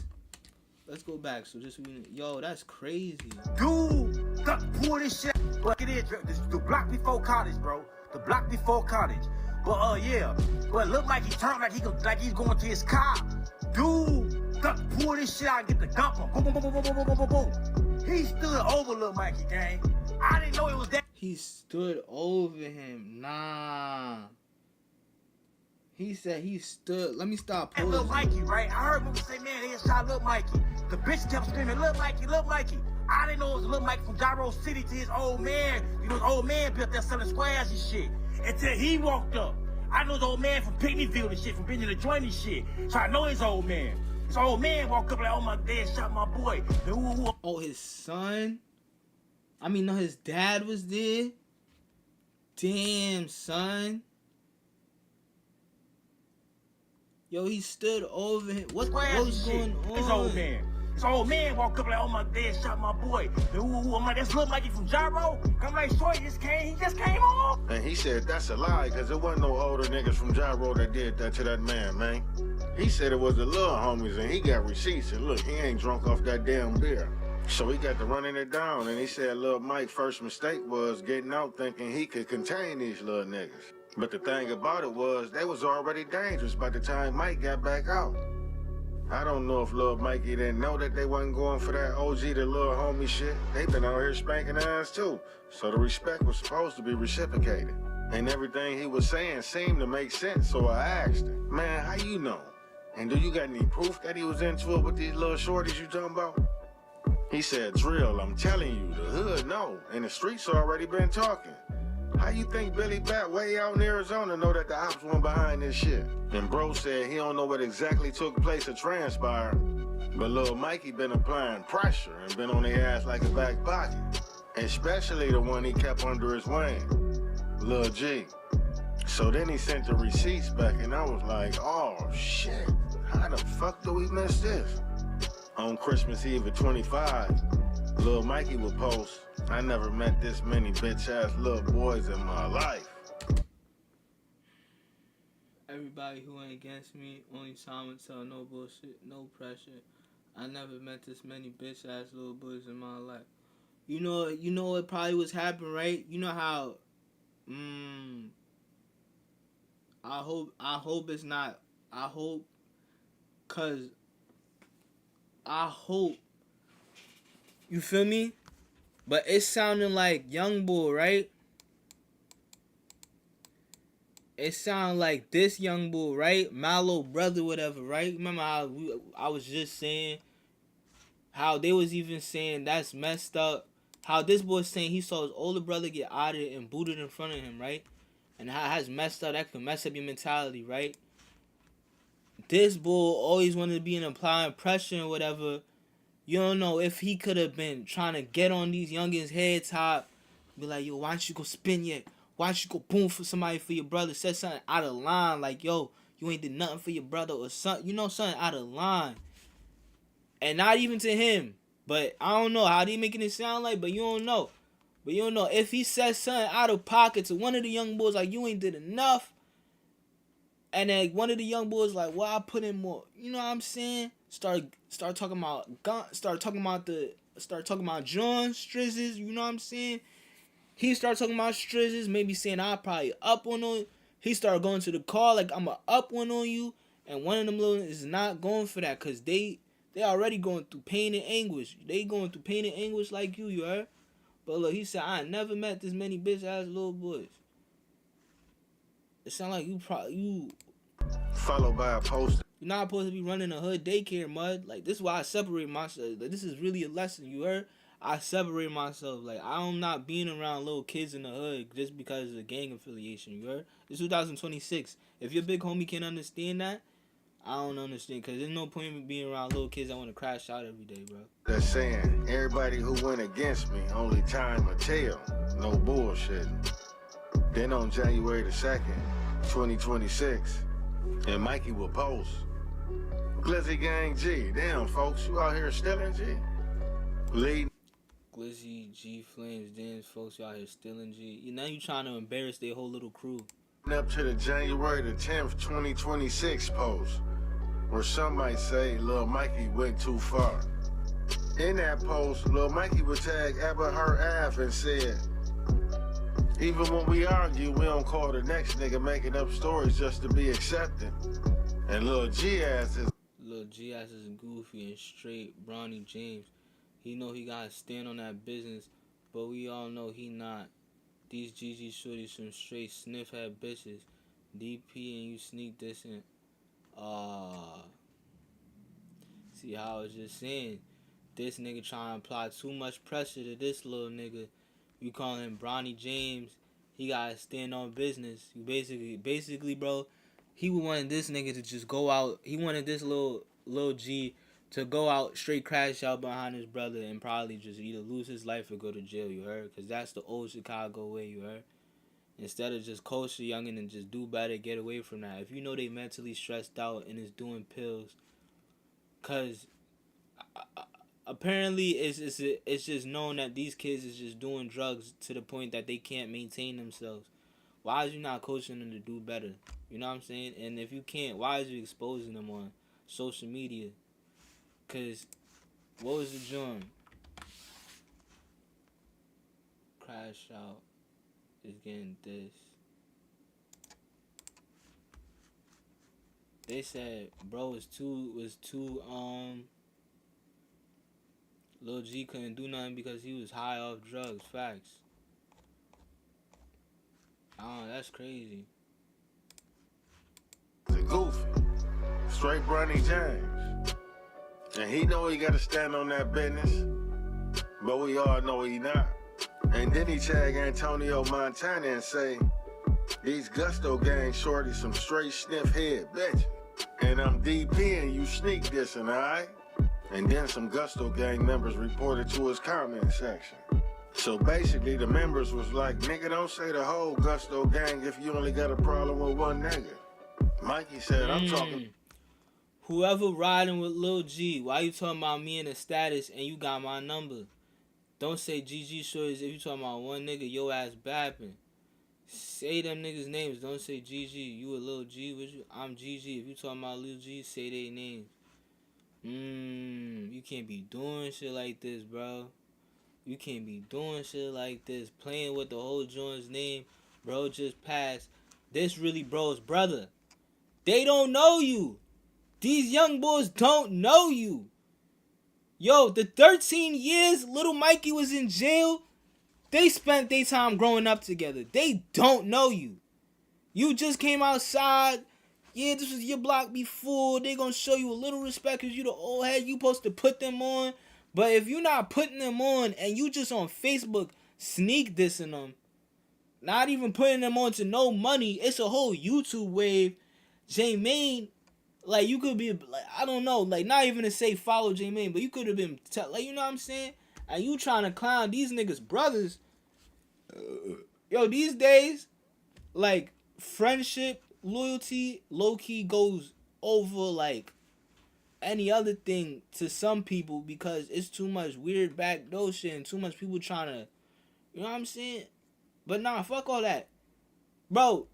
A: Let's go back. So just yo, that's crazy.
O: Dude, pull this shit. But it is the block before college, bro. The block before college. But yeah. But look like he turned like he's going to his car. Dude, pull this shit out and get the dump him. Boom, boom, boom, boom, boom, boom, boom, boom. He stood over Lil Mikey, gang. I didn't know it was that.
A: He stood over him. Nah. He said he stood. Let me stop posing.
O: Lil Mikey, right? I heard people say, man, they shot Lil Mikey. The bitch kept screaming, Lil Mikey, Lil Mikey. I didn't know it was Lil Mikey from JaroCity to his old man. You know, his old man built there selling squares and shit. Until he walked up. I know his old man from Picnickville and shit, from being in the joint and shit. So I know his old man. His old man walked up like, oh my dad shot my boy.
A: Oh, his son? I mean, no, his dad was there? Damn, son. Yo, he stood over him. What was going on?
O: His old man. His old man walked up like, oh my dad shot my boy. I'm like, that's Lil Mikey from Jaro. I'm like, shorty, he just came on.
M: And he said that's a lie, cause there wasn't no older niggas from Jaro that did that to that man. He said it was the little homies and he got receipts and look, he ain't drunk off that damn beer. So he got to running it down and he said Lil Mike's first mistake was getting out thinking he could contain these little niggas. But the thing about it was, they was already dangerous by the time Mike got back out. I don't know if Lil Mikey didn't know that they wasn't going for that OG to little homie shit. They been out here spanking ass too. So the respect was supposed to be reciprocated. And everything he was saying seemed to make sense, so I asked him, man, how you know? And do you got any proof that he was into it with these little shorties you talking about? He said, Drill, I'm telling you, the hood know, and the streets already been talking. How you think Billy Bat way out in Arizona know that the ops went behind this shit? And bro said he don't know what exactly took place or transpired, but Lil Mikey been applying pressure and been on their ass like a back pocket. Especially the one he kept under his wing, Lil G. So then he sent the receipts back and I was like, oh shit, how the fuck do we miss this? On Christmas Eve at 25, Lil Mikey would post, I never met this many bitch-ass little boys in my life.
A: Everybody who ain't against me, only time will tell, no bullshit, no pressure. I never met this many bitch-ass little boys in my life. You know what probably was happening, right? You know how, I hope it's not, you feel me? But it's sounding like Young Boy, right? It sound like this Young Boy, right? My little brother, whatever, right? Remember how I was just saying how they was even saying that's messed up. How this boy saying he saw his older brother get outed and booted in front of him, right? And how that's messed up. That could mess up your mentality, right? This boy always wanted to be in applying pressure and whatever. You don't know if he could have been trying to get on these youngins' head top. Be like, yo, why don't you go spin yet? Why don't you go boom for somebody for your brother? Said something out of line. Like, yo, you ain't did nothing for your brother or something. You know, something out of line. And not even to him. But I don't know how they making it sound like, but you don't know. But you don't know. If he says something out of pocket to one of the young boys, like, you ain't did enough. And then one of the young boys like, well, I put in more. You know what I'm saying? Start talking about gun. Start talking about John Strizzes. You know what I'm saying? He started talking about strizzes, maybe saying I probably up one on. He started going to the car like I'm a up one on you, and one of them little is not going for that, cause they already going through pain and anguish. They going through pain and anguish like you heard. But look, he said I never met this many bitch ass little boys. It sound like you
M: followed by a post.
A: You're not supposed to be running a hood daycare, mud. Like, this is why I separate myself. Like, this is really a lesson, you heard? I separate myself. Like, I'm not being around little kids in the hood just because of the gang affiliation, you heard? It's 2026. If your big homie can't understand that, I don't understand. Because there's no point in being around little kids that want to crash out every day, bro.
M: They're saying everybody who went against me, only time will tell. No bullshit. Then on January the 2nd, 2026, and Mikey will post. Glizzy Gang G. Damn, folks, you out here stealing G? Lead.
A: Glizzy, G Flames, then folks, you out here stealing G. Now you trying to embarrass their whole little crew.
M: Up to the January the 10th, 2026 post, where some might say Lil Mikey went too far. In that post, Lil Mikey would tag Abba her Av and said, even when we argue, we don't call the next nigga making up stories just to be accepted. And Lil G ass is
A: goofy and straight Bronny James. He know he gotta stand on that business, but we all know he not. These GG shorties some straight sniff head bitches. DP and you sneak this in. See how I was just saying, this nigga trying to apply too much pressure to this little nigga. You call him Bronny James, he gotta stand on business. You basically, bro, he wanted this nigga to just go out. He wanted this little G to go out straight crash out behind his brother and probably just either lose his life or go to jail, you heard? Because that's the old Chicago way, you heard? Instead of just coach the youngin' and just do better, get away from that. If you know they mentally stressed out and is doing pills, because apparently it's just known that these kids is just doing drugs to the point that they can't maintain themselves. Why is you not coaching them to do better? You know what I'm saying? And if you can't, why is you exposing them on social media? Because what was the joint? Crash out is getting this. They said bro was too Lil G couldn't do nothing because he was high off drugs. Facts. That's crazy.
M: goofy. Straight Bronny James. And he know he gotta stand on that business, but we all know he not. And then he tag Antonio Montana and say, these Gusto gang shorties some straight sniff head, bitch. And I'm DPing you sneak dissing, alright? And then some Gusto gang members reported to his comment section. So basically the members was like, nigga, don't say the whole Gusto gang if you only got a problem with one nigga. Mikey said, I'm talking.
A: Whoever riding with Lil G, why you talking about me in the status and you got my number? Don't say GG shorties if you talking about one nigga, your ass bapping. Say them niggas' names. Don't say GG. You a Lil G with you? I'm GG. If you talking about Lil G, say their names. You can't be doing shit like this, bro. You can't be doing shit like this. Playing with the whole joint's name. Bro just passed. This really bro's brother. They don't know you. These young boys don't know you. Yo, the 13 years little Mikey was in jail, they spent their time growing up together. They don't know you. You just came outside. Yeah, this was your block before. They gonna show you a little respect because you the old head. You supposed to put them on. But if you not putting them on and you just on Facebook sneak dissing them, not even putting them on to no money, it's a whole YouTube wave. J-Main, like, you could be, like, I don't know, like, not even to say follow J-Main, but you could have been, like, you know what I'm saying? And you trying to clown these niggas' brothers. Yo, these days, like, friendship, loyalty, low-key goes over, like, any other thing to some people because it's too much weird backdoor shit and too much people trying to, you know what I'm saying? But nah, fuck all that. Bro,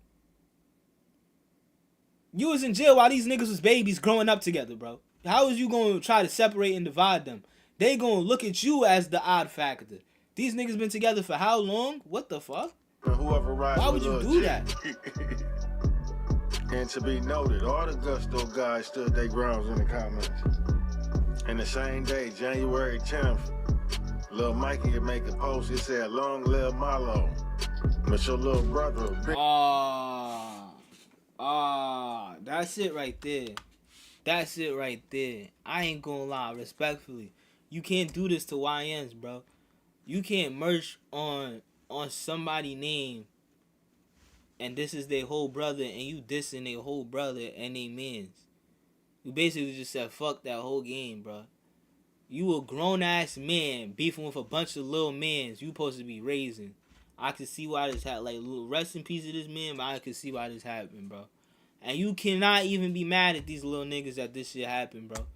A: you was in jail while these niggas was babies growing up together, bro. How is you going to try to separate and divide them? They going to look at you as the odd factor. These niggas been together for how long? What the fuck?
M: Whoever rides
A: Why
M: with
A: would you
M: Lil
A: do
M: G.
A: that?
M: And to be noted, all the Gusto guys stood their grounds in the comments. And the same day, January 10th, Lil Mikey would make a post. He said, "Long live Marlo." But your little brother,
A: That's it right there. That's it right there. I ain't gonna lie, respectfully. You can't do this to YNs, bro. You can't merge on somebody name and this is their whole brother and you dissing their whole brother and they mans. You basically just said fuck that whole game, bro. You a grown ass man beefing with a bunch of little mans you supposed to be raising. I can see why this happened. Like, rest in peace of this man, but I can see why this happened, bro. And you cannot even be mad at these little niggas that this shit happened, bro.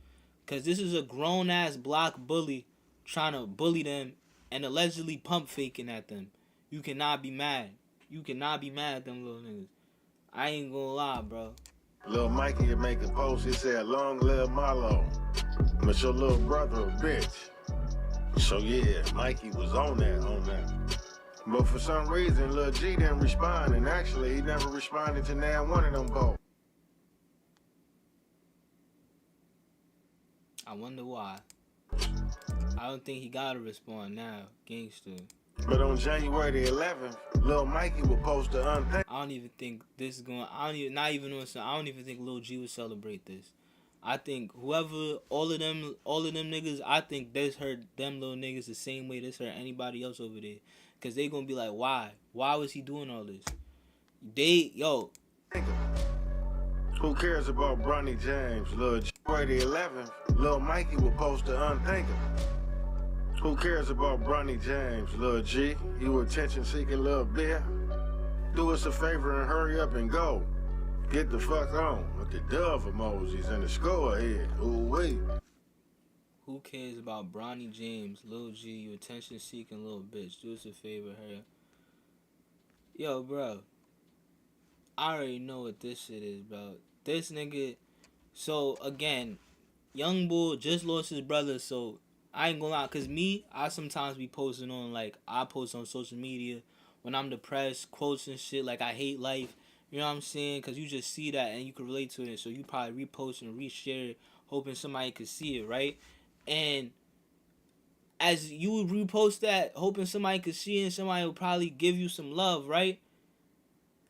A: Because this is a grown-ass block bully trying to bully them and allegedly pump faking at them. You cannot be mad. You cannot be mad at them little niggas. I ain't gonna lie, bro.
M: Lil Mikey would make a post. He said, "Long live Marlo." But your little brother a bitch. So yeah, Mikey was on that. But for some reason, Lil G didn't respond, and actually, he never responded to now one of them both.
A: I wonder why. I don't think he gotta respond now, gangster.
M: But on January the 11th, Lil Mikey would post the unthinkable.
A: I don't even think this is going. I don't even think Lil G would celebrate this. I think whoever, all of them niggas, I think this hurt them little niggas the same way this hurt anybody else over there. Cause they gonna be like, why? Why was he doing all this?
M: Who cares about Bronny James? Lil January the 11th, Lil Mikey will post the unthinkable. Who cares about Bronny James? Lil G, you attention-seeking little bear? Do us a favor and hurry up and go. Get the fuck on with the dove emojis and the score ahead. Ooh-wee.
A: Who cares about Bronny James, Lil G, you attention-seeking little bitch? Do us a favor, hurry up. Yo, bro. I already know what this shit is, bro. This nigga. So, again, Young Bull just lost his brother, so I ain't gonna lie. Because I sometimes be posting on, like, I post on social media when I'm depressed, quotes and shit, like, I hate life. You know what I'm saying? Because you just see that and you can relate to it. So you probably repost and reshare it, hoping somebody could see it, right? And as you would repost that, hoping somebody could see it and somebody would probably give you some love, right?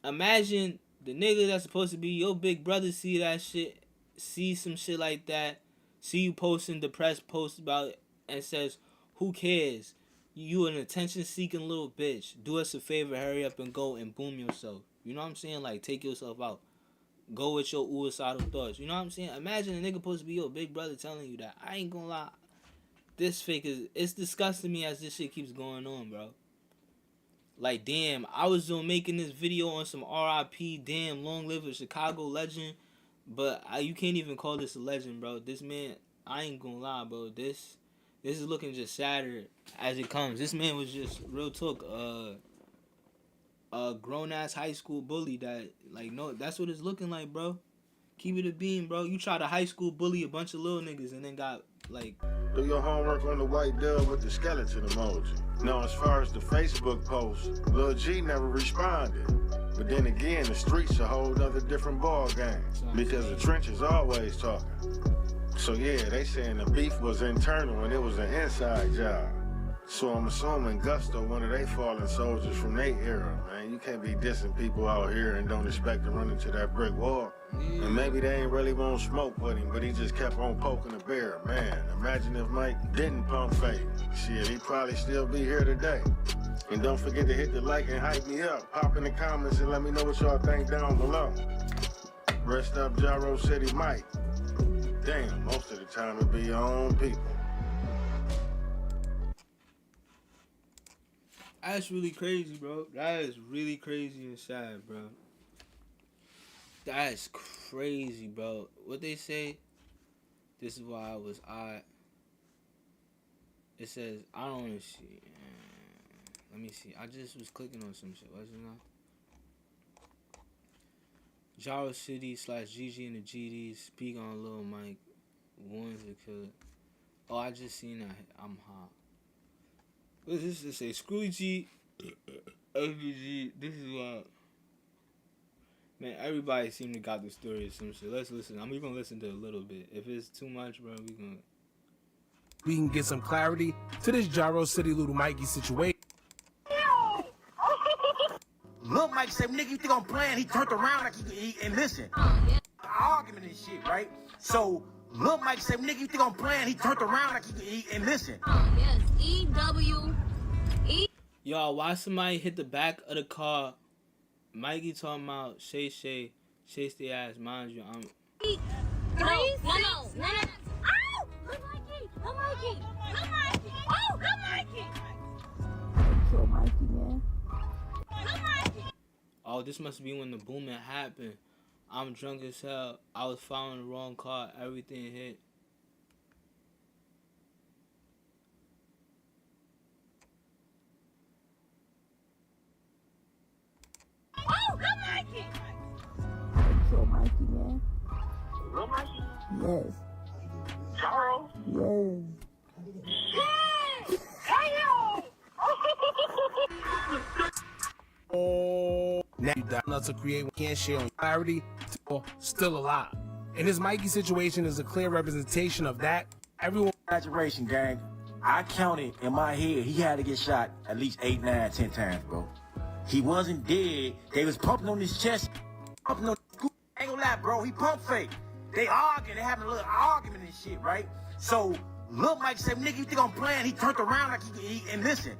A: Imagine the nigga that's supposed to be your big brother see that shit, see some shit like that, see you posting depressed posts about it, and says, who cares? You an attention-seeking little bitch. Do us a favor, hurry up and go and boom yourself. You know what I'm saying? Like, take yourself out. Go with your suicidal thoughts. You know what I'm saying? Imagine a nigga supposed to be your big brother telling you that. I ain't gonna lie. This fake it's disgusting me as this shit keeps going on, bro. Like, damn, I was making this video on some RIP, damn, long live a Chicago legend. But you can't even call this a legend, bro. This man, I ain't gonna lie, bro. This is looking just sadder as it comes. This man was just, real talk, a grown-ass high school bully that, like, no, that's what it's looking like, bro. Keep it a beam, bro. You try to high school bully a bunch of little niggas and then got, like...
M: Do your homework on the white dove with the skeleton emoji. Now, as far as the Facebook post, Lil G never responded. But then again, the streets a whole other different ball game. Because the trenches always talking. So yeah, they saying the beef was internal and it was an inside job. So I'm assuming Gusto, one of they fallen soldiers from their era, man. You can't be dissing people out here and don't expect to run into that brick wall. And maybe they ain't really want smoke with him, but he just kept on poking the bear. Man, imagine if Mike didn't pump fake. Shit, he'd probably still be here today. And don't forget to hit the like and hype me up. Pop in the comments and let me know what y'all think down below. Rest up, JaroCity Mike. Damn, most of the time it be your own people.
A: That's really crazy, bro. That is really crazy and sad, bro. That's crazy, bro. What they say? This is why I was It says, I don't want to see. Let me see. I just was clicking on some shit. Wasn't I? JaroCity / GG and the GDs speak on Lil Mike. Warns the killer. Oh, I just seen that. I'm hot. What does this say? Scrooge, LVG. This is what. Man, everybody seem to got the story or some shit. Let's listen. I'm even gonna listen to a little bit. If it's too much, bro,
B: we can get some clarity to this JaroCity Little Mikey situation.
O: Lil Mike said, nigga, you think I'm playing? He turned around like and listen. Argument and shit, right? So Lil Mike said, nigga, you think I'm playing? He turned around like and listen.
P: Yes, E-W-E.
A: Y'all, why somebody hit the back of the car? Mikey talking about Shay chase the ass, mind you. I'm.
P: No. Oh, Lil Mikey. Oh, Lil Mikey. Kill Mikey, man.
A: Oh, this must be when the booming happened. I'm drunk as hell. I was following the wrong car. Everything hit.
P: Oh, Lil Mikey. Kill Mikey, man.
E: Lil Mikey?
P: Yes.
E: Jaro?
P: Yes.
E: Shit! Damn!
B: Now you got to create what can't share on clarity, still alive. And this Mikey situation is a clear representation of that. Everyone.
O: Exaggeration, gang. I counted in my head, he had to get shot at least 8, 9, 10 times, bro. He wasn't dead. They was pumping on his chest. Pumping on his ain't gonna lie, bro. He pump fake. They arguing. They having a little argument and shit, right? So Lil Mike said, nigga, you think I'm playing? He turned around like and listen.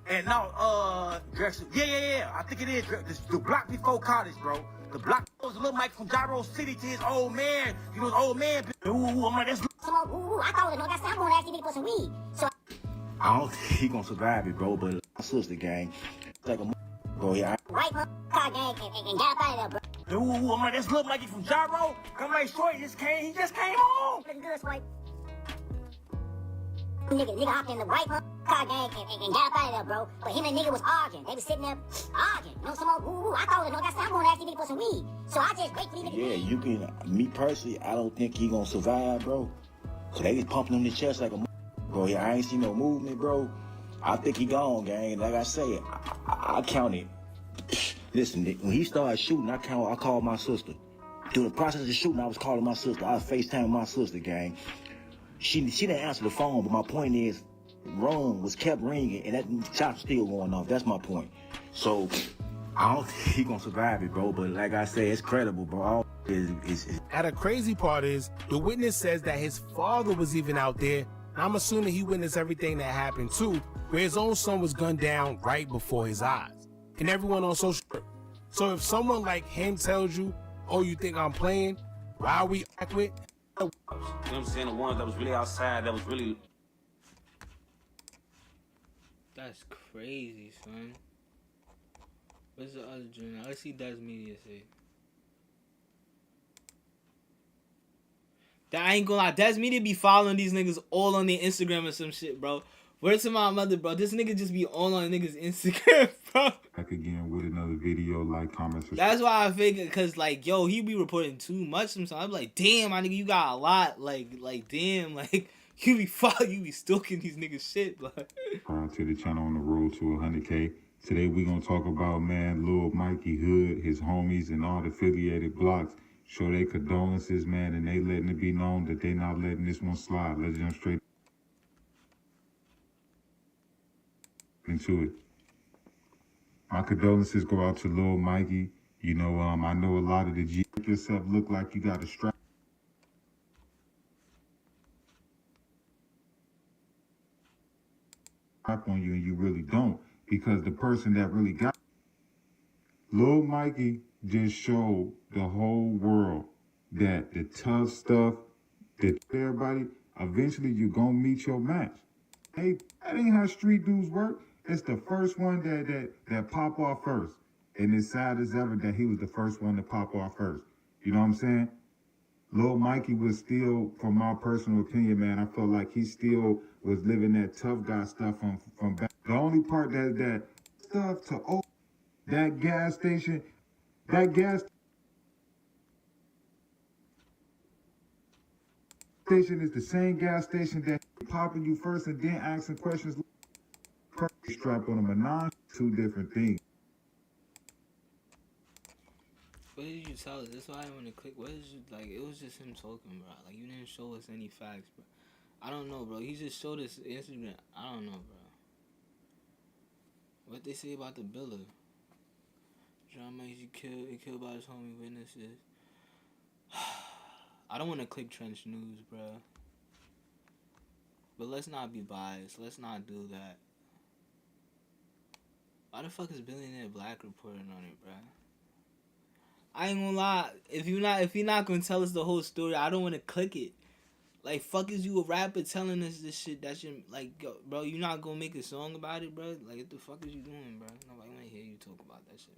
O: And now, Drexel, yeah. I think it is the block before college, bro. The block was Lil Mike from JaroCity to his old man. You know, his old man. Ooh, I'm like, that's.
P: I thought it was that's I'm gonna ask you nigga for some weed. So
O: I don't think he gonna survive it, bro. But my sister gang, it's like a bro. Yeah.
P: Right, car gang and got out of there, bro.
O: Ooh, I'm like, that's Lil Mikey from Jaro. Come like, short, he just came home.
P: Looking good, swipe. Nigga hopped in the white car gang and got out of there, bro. But him and nigga was arguing. They was sitting there arguing. You know, some more, I thought it was that's I'm gonna ask you nigga for some weed. So I just wait for these niggas.
O: Yeah, you can. Me personally, I don't think he gonna survive, bro. Cause they was pumping on his chest like a bro. Yeah, I ain't seen no movement, bro. I think he gone, gang. Like I said, I counted. Listen, when he started shooting, I called my sister. Through the process of shooting, I was calling my sister. I was FaceTiming my sister, gang. She didn't answer the phone, but my point is, rung was kept ringing, and that chop's still going off. That's my point. So, I don't think he gonna survive it, bro. But like I said, it's credible, bro. All is.
B: And the crazy part is, the witness says that his father was even out there. I'm assuming he witnessed everything that happened too, where his own son was gunned down right before his eyes. And everyone on social. So if someone like him tells you, oh, you think I'm playing? Why are we act with?
Q: You know what I'm saying? The ones that was really outside, that was really.
A: That's crazy, son. What's the other journal? Let's see Des Media say. That I ain't gonna lie, Des Media be following these niggas all on their Instagram or some shit, bro. Where's to my mother, bro? This nigga just be all on niggas Instagram, bro.
R: Back again with another video, like, comment, subscribe.
A: That's why I figured, cause like, yo, he be reporting too much sometimes. I'm like, damn, my nigga, you got a lot. Like, damn, like, you be stalking these niggas shit, bro.
R: Subscribe to the channel on the road to 100K. Today we gonna talk about, man, Lil Mikey Hood, his homies, and all the affiliated blocks. Show their condolences, man, and they letting it be known that they not letting this one slide. Let's jump straight into it. My condolences go out to Lil Mikey. You know, I know a lot of the G. Make yourself look like you got a strap on you, and you really don't, because the person that really got Lil Mikey just showed the whole world that the tough stuff that everybody, eventually you're gonna meet your match. Hey, that ain't how street dudes work. It's the first one that pop off first. And it's sad as ever that he was the first one to pop off first. You know what I'm saying? Lil Mikey was still, from my personal opinion, man, I felt like he still was living that tough guy stuff from back. The only part that stuff to that gas station is the same gas station that popping you first and then asking questions. strap on a menage, two different things.
A: What did you tell us? That's why I want to click. What did you, like, it was just him talking, bro. Like, you didn't show us any facts, bro. I don't know, bro. He just showed us Instagram. I don't know, bro. What they say about the biller? John Mikey killed by his homie witnesses. I don't want to click trench news, bro. But let's not be biased. Let's not do that. Why the fuck is Billionaire Black reporting on it, bro? I ain't gonna lie. If you're not gonna tell us the whole story, I don't want to click it. Like, fuck is you a rapper telling us this shit? That shit, like, yo, bro, you not gonna make a song about it, bro? Like, what the fuck is you doing, bro? Nobody wanna hear you talk about that shit,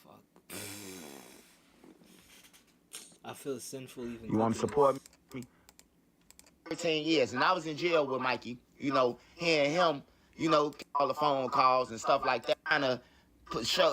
A: bro. Fuck. I feel sinful even.
K: You want to support me? 13 years, and I was in jail with Mikey. You know, hearing him, you know, all the phone calls and stuff like that, kind of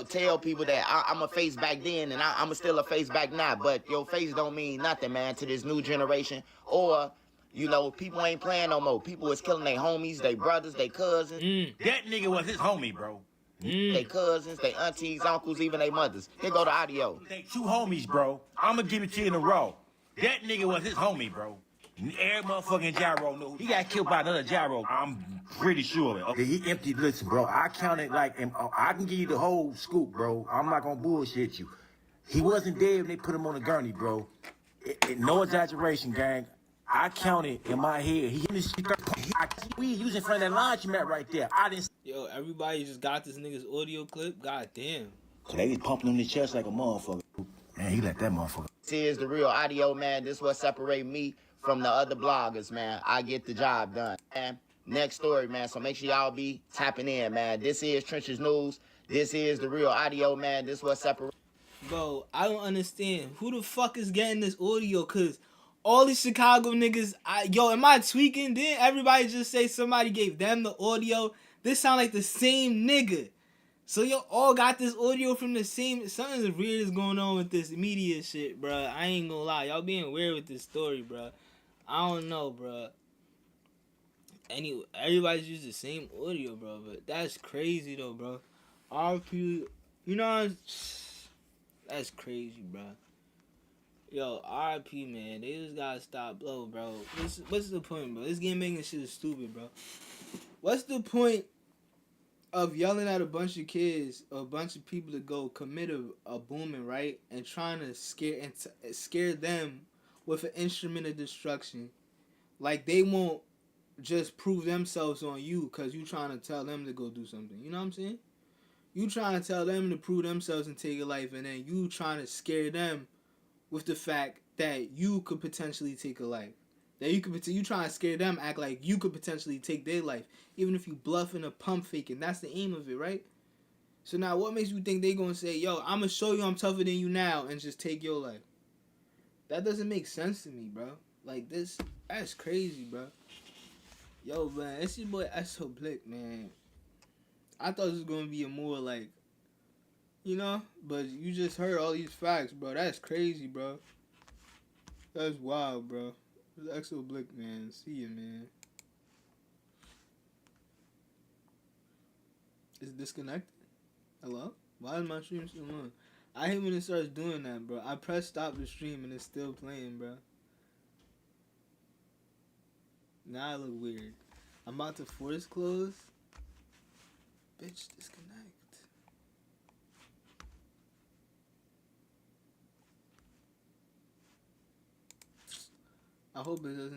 K: tell people that I'm a face back then and I'm still a face back now, but your face don't mean nothing, man, to this new generation. Or, you know, people ain't playing no more. People is killing their homies, their brothers, their cousins.
O: That nigga was his homie, bro.
K: Their cousins, their aunties, uncles, even their mothers. Here go the audio.
O: They two homies, bro. I'ma give it to you in a row. That nigga was his homie, bro. Every motherfucking Gyro knew. He got killed by another Gyro. I'm pretty sure. Okay, he emptied. Listen, bro. I counted like, I can give you the whole scoop, bro. I'm not gonna bullshit you. He wasn't dead when they put him on the gurney, bro. No exaggeration, gang. I counted in my head. He was in front of that laundromat right there. I didn't.
A: Yo, everybody just got this nigga's audio clip. God damn.
O: So they was pumping on his chest like a motherfucker. Man, he let that motherfucker.
K: This is the real audio, man. This what separate me from the other bloggers, man. I get the job done, man. Next story, man. So make sure y'all be tapping in, man. This is Trenches News. This is the real audio, man. This what separate.
A: Bro, I don't understand. Who the fuck is getting this audio? Cause all these Chicago niggas, am I tweaking? Didn't everybody just say somebody gave them the audio? This sound like the same nigga. So y'all all got this audio from the same. Something weird is going on with this media shit, bro. I ain't gonna lie. Y'all being weird with this story, bro. I don't know, bro. Anyway, everybody's used the same audio, bro. But that's crazy, though, bro. RP, you know, that's crazy, bro. Yo, RP, man. They just gotta stop blow, bro. What's the point, bro? This game making shit is stupid, bro. What's the point of yelling at a bunch of kids or a bunch of people to go commit a booming, right? And trying to scare them with an instrument of destruction. Like, they won't just prove themselves on you because you trying to tell them to go do something. You know what I'm saying? You trying to tell them to prove themselves and take a life, and then you trying to scare them with the fact that you could potentially take a life. That you trying to scare them, act like you could potentially take their life, even if you bluffing or pump faking. That's the aim of it, right? So now, what makes you think they gonna say, "Yo, I'm gonna show you I'm tougher than you now," and just take your life? That doesn't make sense to me, bro. Like, that's crazy, bro. Yo, man, it's your boy S.O. Blick, man. I thought this was gonna be a more like, you know, but you just heard all these facts, bro. That's crazy, bro. That's wild, bro. It's XO Blick, man. See you, man. Is it disconnected? Hello? Why is my stream still on? I hate when it starts doing that, bro. I press stop the stream and it's still playing, bro. Now I look weird. I'm about to force close. Bitch, disconnect. I hope it doesn't.